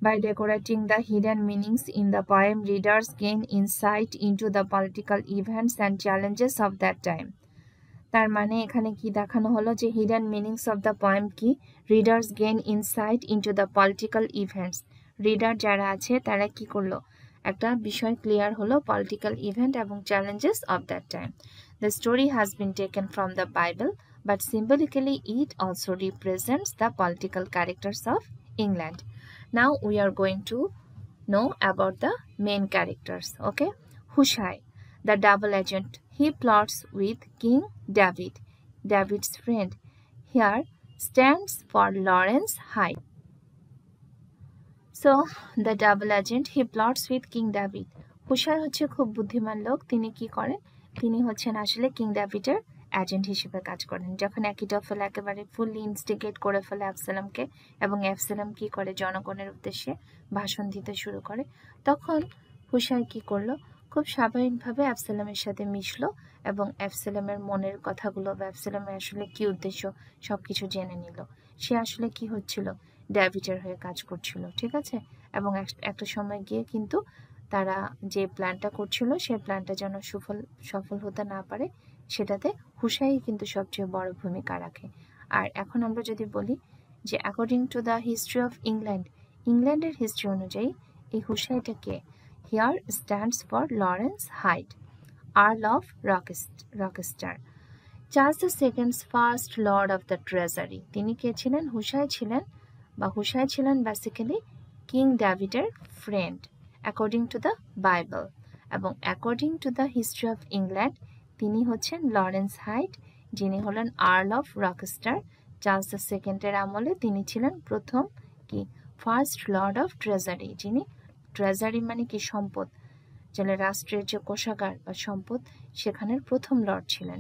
By decorating the hidden meanings in the poem, readers gain insight into the political events and challenges of that time. তার মানে এখানে কি দেখানো হলো যে hidden meanings of the poem কি, readers gain insight into the political events. Reader যারা আছে তারা কি করলো, একটা বিষয় ক্লিয়ার হলো, পলিটিক্যাল ইভেন্ট এবং challenges of that time. The story has been taken from the Bible, but symbolically it also represents the political characters of England. Now we are going to know about the main characters. Okay, Hushai, the double agent, he plots with King David, David's friend. Here stands for Lawrence Hyde. So the double agent, he plots with King David. Hushai হচ্ছে খুব বুদ্ধিমান লোক, তিনি কি করেন, তিনি হচ্ছেন আসলে কিং ডেভিডের এজেন্ট হিসেবে কাজ করেন। যখন অ্যাকিটোফেল একেবারে ফুললি ইনস্টিগেট করে ফেলে অ্যাবসালমকে, এবং অ্যাবসালম কি করে জনগণের উদ্দেশ্যে ভাষণ দিতে শুরু করে, তখন হুশাই কি করলো, খুব স্বাভাবিকভাবে অ্যাবসালোমের সাথে মিশলো এবং অ্যাবসালোমের মনের কথাগুলো বা অ্যাবসালোমের আসলে কি উদ্দেশ্য সবকিছু জেনে নিল। সে আসলে কি হচ্ছিল, ডেভিডের হয়ে কাজ করছিল, ঠিক আছে। এবং একটা সময় গিয়ে কিন্তু তারা যে প্ল্যানটা করছিল সেই প্ল্যানটা যেন সফল হতে না পারে, সেটাতে হুশাই কিন্তু সবচেয়ে বড় ভূমিকা রাখে। আর এখন আমরা যদি বলি যে according to the history of ইংল্যান্ডের হিস্ট্রি অনুযায়ী এই হুশাইটা কে? Here stands for Lawrence Hyde, earl of Rochester, Charles the second's first lord of the treasury. তিনি কে ছিলেন? হুশাই ছিলেন বেসিক্যালি কিং ডেভিডের friend according to the Bible, এবং according to the history of England তিনি হচ্ছেন লরেন্স হাইড, যিনি হলেন earl of Rochester. Charles the সেকেন্ডের আমলে তিনি ছিলেন প্রথম কি ফার্স্ট লর্ড অফ ট্রেজারি, যিনি ট্রেজারি মানে কি সম্পদ, যেন রাষ্ট্রের যে কোষাগার বা সম্পদ সেখানের প্রথম লর্ড ছিলেন।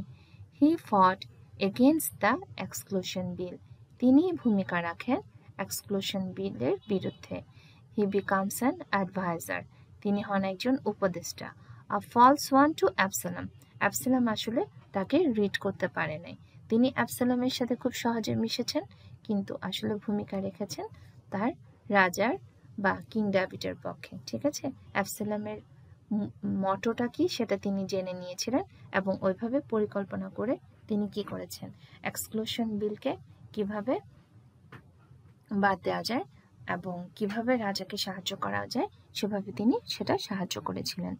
হি ফট এগেইনস্ট দ্য এক্সক্লুশন বিল, তিনি ভূমিকা রাখেন এক্সক্লুশন বিলের বিরুদ্ধে। হি বিকামস অ্যান অ্যাডভাইজার, তিনি হন একজন উপদেষ্টা। আ ফলস ওয়ান টু অ্যাবসালোম, অ্যাবসালোম আসলে তাকে রিড করতে পারে নাই। তিনি অ্যাবসালোমের সাথে খুব সহজে মিশেছেন, কিন্তু আসলে ভূমিকা রেখেছেন তার রাজার বা কিং ডেভিডের পক্ষে, ঠিক আছে। অ্যাবসালোমের মটোটা কি সেটা তিনি জেনে নিয়েছিলেন এবং ওইভাবে পরিকল্পনা করে তিনি কি করেছেন, এক্সক্লুশন বিলকে কিভাবে বাদ দেওয়া যায় এবং কিভাবে রাজাকে সাহায্য করা যায় সেভাবে তিনি সেটা সাহায্য করেছিলেন।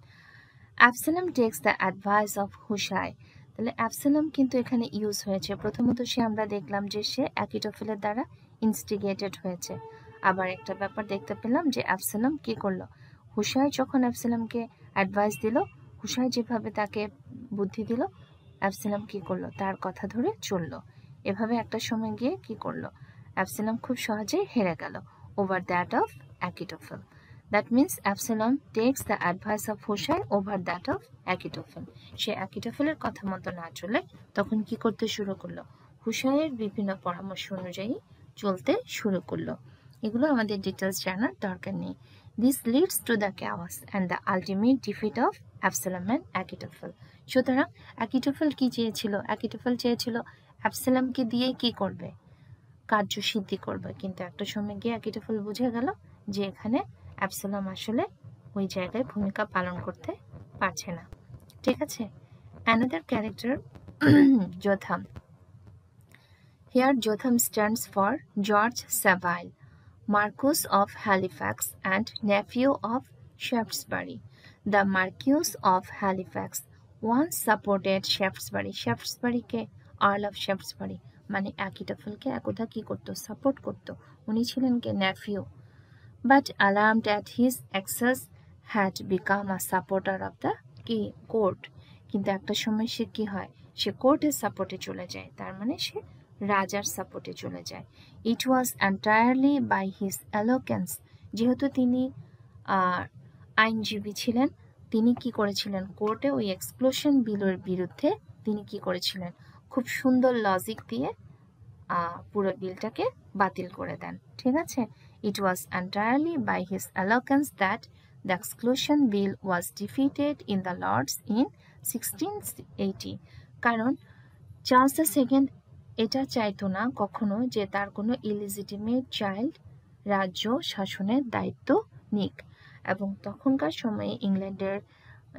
অ্যাবসালোম টেক্স দ্য অ্যাডভাইস অফ হুশাই, তাহলে অ্যাবসালোম কিন্তু এখানে ইউজ হয়েছে। প্রথমত আমরা দেখলাম যে সে অ্যাকিটোফেলের দ্বারা ইনস্টিগেটেড হয়েছে। আবার একটা ব্যাপার দেখতে পেলাম যে অ্যাবসালোম কি করলো, হুশাই যখন অ্যাবসালোমকে অ্যাডভাইস দিল, হুশাই যেভাবে তাকে বুদ্ধি দিল, অ্যাবসালোম কি করলো, তার কথা ধরে চললো। এভাবে একটা সময় গিয়ে কি করলো, অ্যাবসালোম খুব সহজেই হেরে গেল over that of Achitophel. That means Absalom takes the advice of Hushai over that of Achitophel. সে অ্যাকিটোফেলের কথা মতো না চলে তখন কি করতে শুরু করলো, হুশাইয়ের বিভিন্ন পরামর্শ অনুযায়ী চলতে শুরু করলো। এগুলো আমাদের ডিটেলস জানার দরকার নেই। This leads to the chaos and the ultimate defeat of Absalom and Achitophel. সুতরাং অ্যাকিটোফেল কি চেয়েছিল? অ্যাকিটোফেল চেয়েছিল অ্যাবসালোমকে দিয়ে কি করবে, কার্যসিদ্ধি করবে, কিন্তু একটা সময় গিয়ে অ্যাকিটোফেল বুঝে গেল যে এখানে অ্যাবসালোম আসলে ওই জায়গায় ভূমিকা পালন করতে পারছে না, ঠিক আছে। Another character Jotham. Here Jotham stands for George Savile, marquis of Halifax and nephew of Shaftesbury. The marquis of Halifax once supported Shaftesbury, শেফটসবারিকে আর্ল অফ শেফটসবারি মানে অ্যাকিটোফেলকে একদা কি করতো, সাপোর্ট করতো। উনি ছিলেন কে nephew, but alarmed at his excess had become a supporter of the court. কিন্তু একটা সময় সে কি হয়, সে কোর্টের সাপোর্টে চলে যায়, তার মানে সে রাজার সাপোর্টে চলে যায়। ইট ওয়াজ এন্টায়ারলি বাই হিজ এলোকেন্স, যেহেতু তিনি আইনজীবী ছিলেন, তিনি কি করেছিলেন, কোর্টে ওই এক্সক্লুশন বিলের বিরুদ্ধে তিনি কি করেছিলেন, খুব সুন্দর লজিক দিয়ে পুরো বিলটাকে বাতিল করে দেন, ঠিক আছে। It was entirely by his eloquence that the exclusion bill was defeated in the Lords in 1680. কারণ চার্লস দ্য সেকেন্ড এটা চাইতো না কখনো যে তার কোনো ইলিজিটিমেট চাইল্ড রাজ্য শাসনের দায়িত্ব নিক, এবং তখনকার সময়ে ইংল্যান্ডের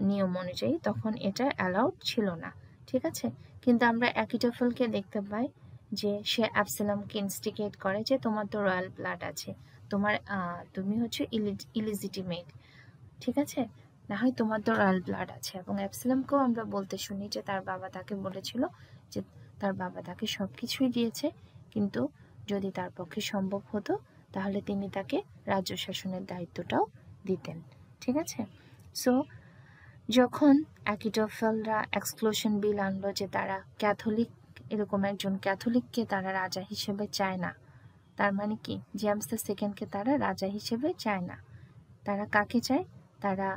নিয়ম অনুযায়ী তখন এটা অ্যালাউড ছিল না, ঠিক আছে। কিন্তু আমরা অ্যাকিটোফেলকে দেখতে পাই যে সে অ্যাবসালোমকে ইনস্টিগেট করে যে তোমার তো রয়্যাল ব্লাড আছে, তুমি হচ্ছে ইলিজিটিমেট, ঠিক আছে, না হয় তোমার তো রয়্যাল ব্লাড আছে। এবং অ্যাবসালোমকেও আমরা বলতে শুনি যে তার বাবা তাকে বলেছিল যে তার বাবা তাকে সব কিছুই দিয়েছে, কিন্তু যদি তার পক্ষে সম্ভব হতো তাহলে তিনি তাকে রাজ্য শাসনের দায়িত্বটাও দিতেন, ঠিক আছে। সো যখন অ্যাকিটোফেলরা এক্সক্লুশন বিল আনলো যে তারা ক্যাথলিক, এরকম একজন ক্যাথলিককে তারা রাজা হিসেবে চায় না, তার মানে কি জেমস দ্য সেকেন্ডকে তারা রাজা হিসেবে চায় না, তারা কাকে চায়, তারা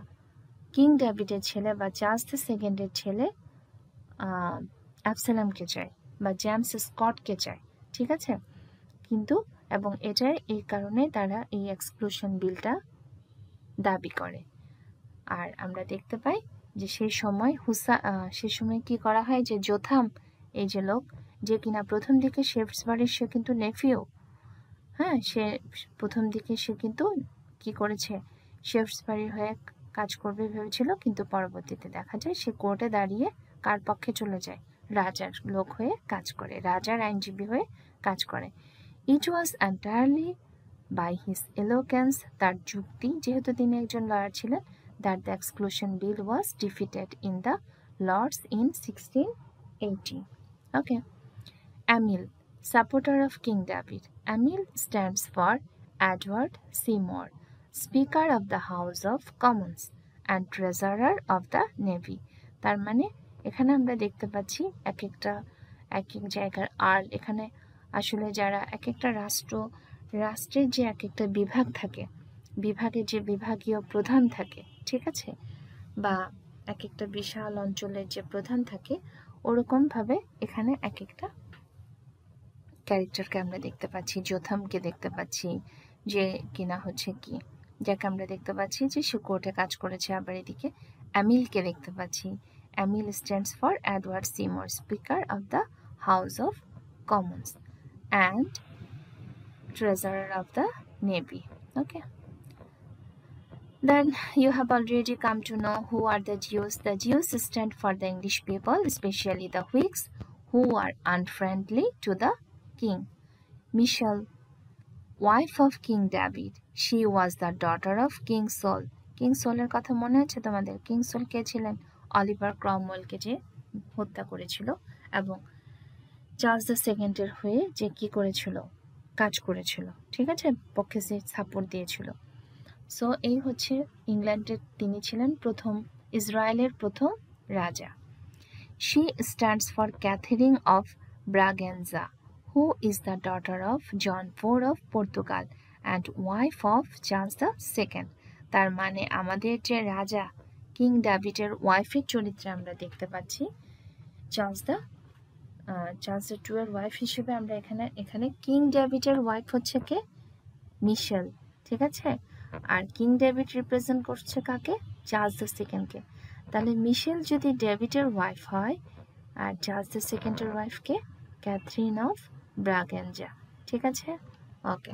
কিং ডেভিডের ছেলে বা চার্লস দ্য সেকেন্ডের ছেলে অ্যাবসালোমকে চায় বা জেমস স্কটকে চায়, ঠিক আছে। কিন্তু এবং এটাই এই কারণে তারা এই এক্সক্লুশন বিলটা দাবি করে। আর আমরা দেখতে পাই যে সেই সময় কি করা হয় যে জোথাম এই যে লোক যে কিনা প্রথম দিকে শেফসবারির সে কিন্তু নেফিও, হ্যাঁ, সে প্রথম দিকে সে কিন্তু কি করেছে শেফসবারির হয়ে কাজ করবে ভেবেছিল, কিন্তু পরবর্তীতে দেখা যায় সে কোর্টে দাঁড়িয়ে কার পক্ষে চলে যায়, রাজার লোক হয়ে কাজ করে, রাজার আইনজীবী হয়ে কাজ করে। ইট ওয়াজ এন্টায়ারলি বাই হিজ এলোকেন্স, তার যুক্তি, যেহেতু তিনি একজন লয়ার ছিলেন, that the exclusion bill was defeated in the Lords in 1680. Okay. Emil, supporter of King David. Emil stands for Edward Seymour, Speaker of the House of Commons and Treasurer of the Navy. তার মানে এখানে আমরা দেখতে পাচ্ছি এক এক জায়গার Earl, এখানে আসলে যারা এক একটা রাষ্ট্রের যে এক একটা বিভাগ থাকে, বিভাগের যে বিভাগীয় প্রধান থাকে, ঠিক আছে, বা এক একটা বিশাল অঞ্চলের যে প্রধান থাকে, ওরকমভাবে এখানে এক একটা ক্যারেক্টারকে আমরা দেখতে পাচ্ছি। জোথামকে দেখতে পাচ্ছি যে কিনা হচ্ছে কি, যাকে আমরা দেখতে পাচ্ছি যে সে কোর্টে কাজ করেছে। আবার এদিকে অ্যামিলকে দেখতে পাচ্ছি। Amiel stands for Edward Seymour, speaker of the House of Commons and treasurer of the navy. Okay, then you have already come to know who are the Jews. The Jews stand for the English people, especially the Whigs, who are unfriendly to the king. Michal, wife of King David, she was the daughter of King Saul. King Saul-এর কথা মনে আছে তোমাদের? King Saul কে ছিলেন? Oliver ক্রমওয়েলকে যে হত্যা করেছিল এবং Charles the সেকেন্ডের হয়ে যে কি করেছিল, কাজ করেছিল, ঠিক আছে, পক্ষে সে সাপোর্ট দিয়েছিল। সো এই হচ্ছে ইংল্যান্ডের, তিনি ছিলেন প্রথম ইসরায়েলের প্রথম রাজা। She stands for Catherine of Braganza, who is the daughter of John IV of Portugal and wife of Charles II. তার মানে আমাদের যে রাজা কিং ডেভিডের ওয়াইফের চরিত্রে আমরা দেখতে পাচ্ছি চার্লস II এর ওয়াইফ হিসেবে আমরা এখানে কিং ডেভিডের ওয়াইফ হচ্ছে কে? মিশেল, ঠিক আছে। আর কিং ডেভিড রিপ্রেজেন্ট করছে কাকে? চার্লস II-কে। তাহলে মিশেল যদি ডেভিডের ওয়াইফ হয় আর চার্লস II-এর ওয়াইফকে ক্যাথরিন অফ ব্রাগেনজা, ঠিক আছে। ওকে,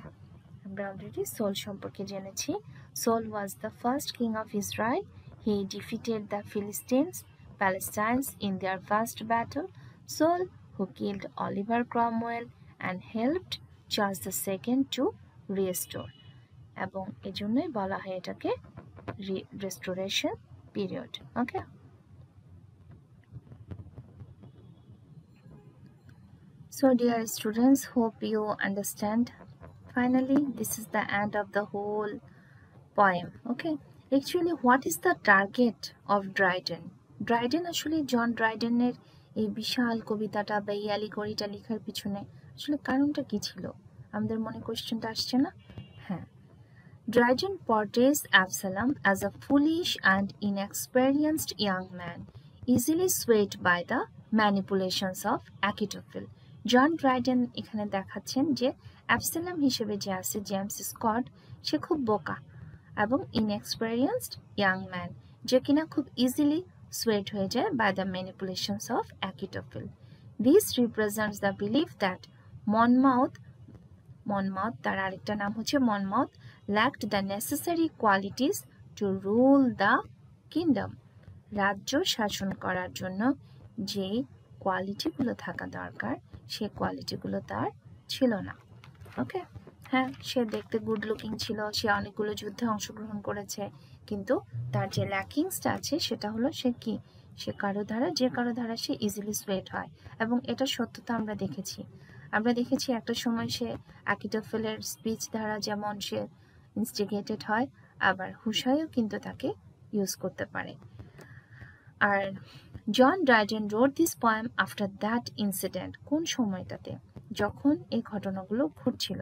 আমরা অলরেডি সোল সম্পর্কে জেনেছি। Saul was the first king of Israel. He defeated the Philistines Palestines in their first battle. Saul who killed Oliver Cromwell and helped Charles II to restore, এবং এজন্যই বলা হয় এটাকে restoration period. Okay, so dear students, hope you understand. Finally, this is the end of the whole poem. Okay, actually what is the target of Dryden? Dryden আসলে জন ড্রাইডেনের এই বিশাল কবিতাটা বা এই অ্যালিগরিটা লেখার পিছনে আসলে কারণটা কি ছিল? আমাদের মনে কোশ্চেনটা আসছে না? হ্যাঁ, Dryden portrays Absalom as a foolish and inexperienced young man, easily swayed by the manipulations of Achitophel. John Dryden এখানে দেখাচ্ছেন যে অ্যাবসালম হিসেবে যে আছে জেমস স্কট, সে খুব বোকা এবং ইনএক্সপেরিয়েন্সড ইয়াং ম্যান, যে কিনা খুব ইজিলি সোয়েড হয়ে যায় by the manipulations of Achitophel. This represents the belief that Monmouth, তার আরেকটা নাম হচ্ছে Monmouth, lacked the necessary qualities to rule the kingdom. রাজ্য শাসন করার জন্য যে কোয়ালিটিগুলো থাকা দরকার সে কোয়ালিটিগুলো তার ছিল না। ওকে, হ্যাঁ, সে দেখতে গুড লুকিং ছিল, সে অনেকগুলো যুদ্ধে অংশগ্রহণ করেছে, কিন্তু তার যে ল্যাকিংসটা আছে সেটা হলো সে কারো দ্বারা সে ইজিলি সোয়েড হয়, এবং এটা সত্যতা আমরা দেখেছি একটা সময় সে অ্যাকিটোফেলের স্পিচ দ্বারা যেমন সে ইনস্টিগেটেড হয়, আবার হুশাইও কিন্তু তাকে ইউজ করতে পারে। আর John Dryden wrote this poem after that incident, কোন সময়টাতে? যখন এই ঘটনাগুলো ঘটছিল।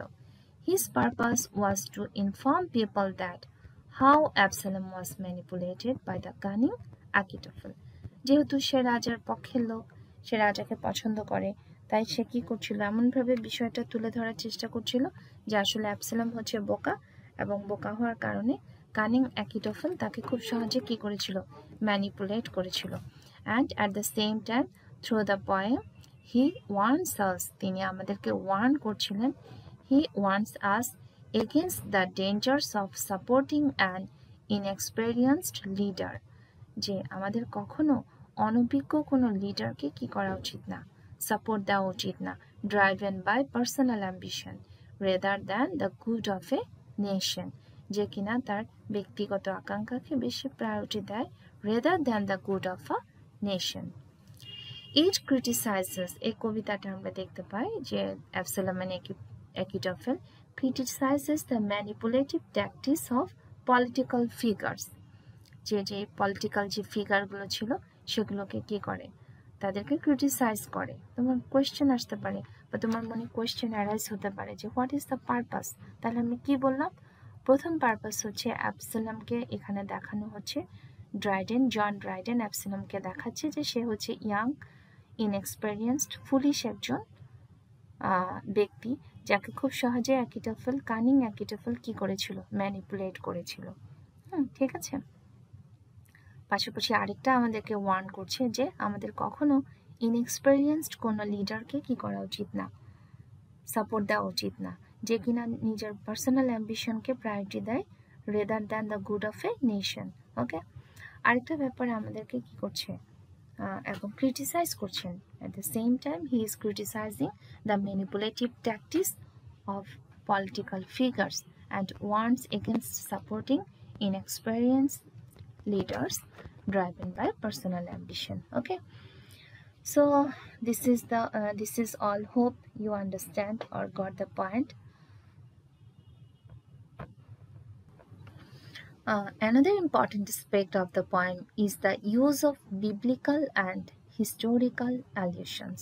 His purpose was to inform people that how Absalom was manipulated by the cunning Achitophel. যেহেতু সে রাজার পক্ষের লোক, সে রাজাকে পছন্দ করে, তাই সে কি করছিল, এমনভাবে বিষয়টা তুলে ধরার চেষ্টা করছিল যে আসলে অ্যাবসালম হচ্ছে বোকা, এবং বোকা হওয়ার কারণে কানিং অ্যাকিটোফেল তাকে খুব সহজে কি করেছিল, ম্যানিপুলেট করেছিল। And at the same time through the poem he warns us, তিনি আমাদেরকে ওয়ার্ন করছিলেন, he warns us against the dangers of supporting an inexperienced leader, যে আমাদের কখনো অনভিজ্ঞ কোনো লিডারকে কি করা উচিত না, সাপোর্ট দেওয়া উচিত না, driven by personal ambition rather than the good of a nation, যে কিনা তার ব্যক্তিগত আকাঙ্ক্ষাকে বেশি প্রায়োরিটি দেয় rather than the good of a nation. It criticises, এই কবিতাটা আমরা দেখতে পাই যে Absalom and Achitophel criticises the manipulative tactics of political figures, যে পলিটিক্যাল যে ফিগারগুলো ছিল সেগুলোকে কি করে, তাদেরকে ক্রিটিসাইজ করে। তোমার কোয়েশ্চেন আসতে পারে বা তোমার মনে কোয়েশ্চেন অ্যারাইজ হতে পারে যে হোয়াট ইজ দ্য পারপাস। তাহলে আমি কি বললাম, প্রথম পারপাস হচ্ছে অ্যাবসালমকে এখানে দেখানো হচ্ছে, ড্রাইডেন, জন ড্রাইডেন অ্যাবসালমকে দেখাচ্ছে যে সে হচ্ছে ইয়াং, ইনএক্সপেরিয়েন্সড, ফুলিশ একজন ব্যক্তি, যাকে খুব সহজে অ্যাকিটোফেল, কানিং অ্যাকিটোফেল কি করেছিল, ম্যানিপুলেট করেছিল। ঠিক আছে। পাশাপাশি আরেকটা আমাদেরকে ওয়ার্ন করছে যে আমাদের কখনো ইনএক্সপেরিয়েন্সড কোনো লিডারকে কি করা উচিত না, সাপোর্ট দেওয়া উচিত না, যে কিনা নিজের পার্সোনাল অ্যাম্বিশনকে প্রায়োরিটি দেয় rather than the good of a nation. Okay, আরেকটা ব্যাপারে আমাদেরকে কি করছে, এবং ক্রিটিসাইজ করছেন। At the same time he is criticising the manipulative tactics of political figures and warns against supporting inexperienced leaders driven by personal ambition. Okay, so this is all. Hope you understand or got the point. Another important aspect of the poem is the use of biblical and historical allusions.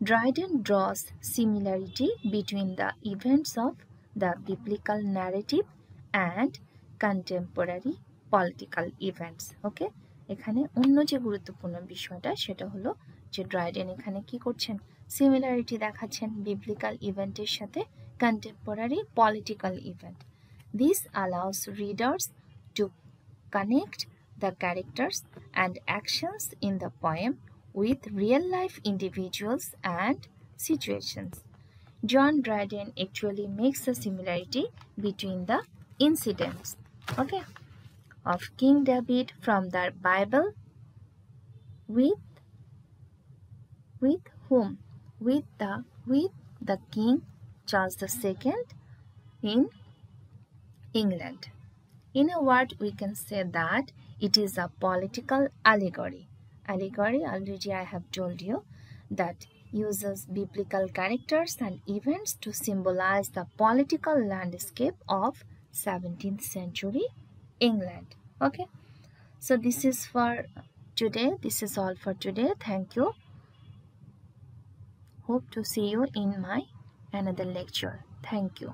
Dryden draws similarity between the events of the biblical narrative and contemporary political events. Okay, এখানে অন্য যে গুরুত্বপূর্ণ বিষয়টা সেটা হলো যে Dryden এখানে কি করছেন, সিমিলারিটি দেখাচ্ছেন বিবলিক্যাল ইভেন্টের সাথে contemporary political event. This allows readers to connect the characters and actions in the poem with real-life individuals and situations. John Dryden actually makes a similarity between the incidents, okay, of King David from the Bible with whom? With the King Charles II in England. In a word, we can say that it is a political allegory. Allegory, already I have told you, that uses biblical characters and events to symbolize the political landscape of 17th century England. Okay, so this is for today. This is all for today. Thank you. Hope to see you in my another lecture. Thank you.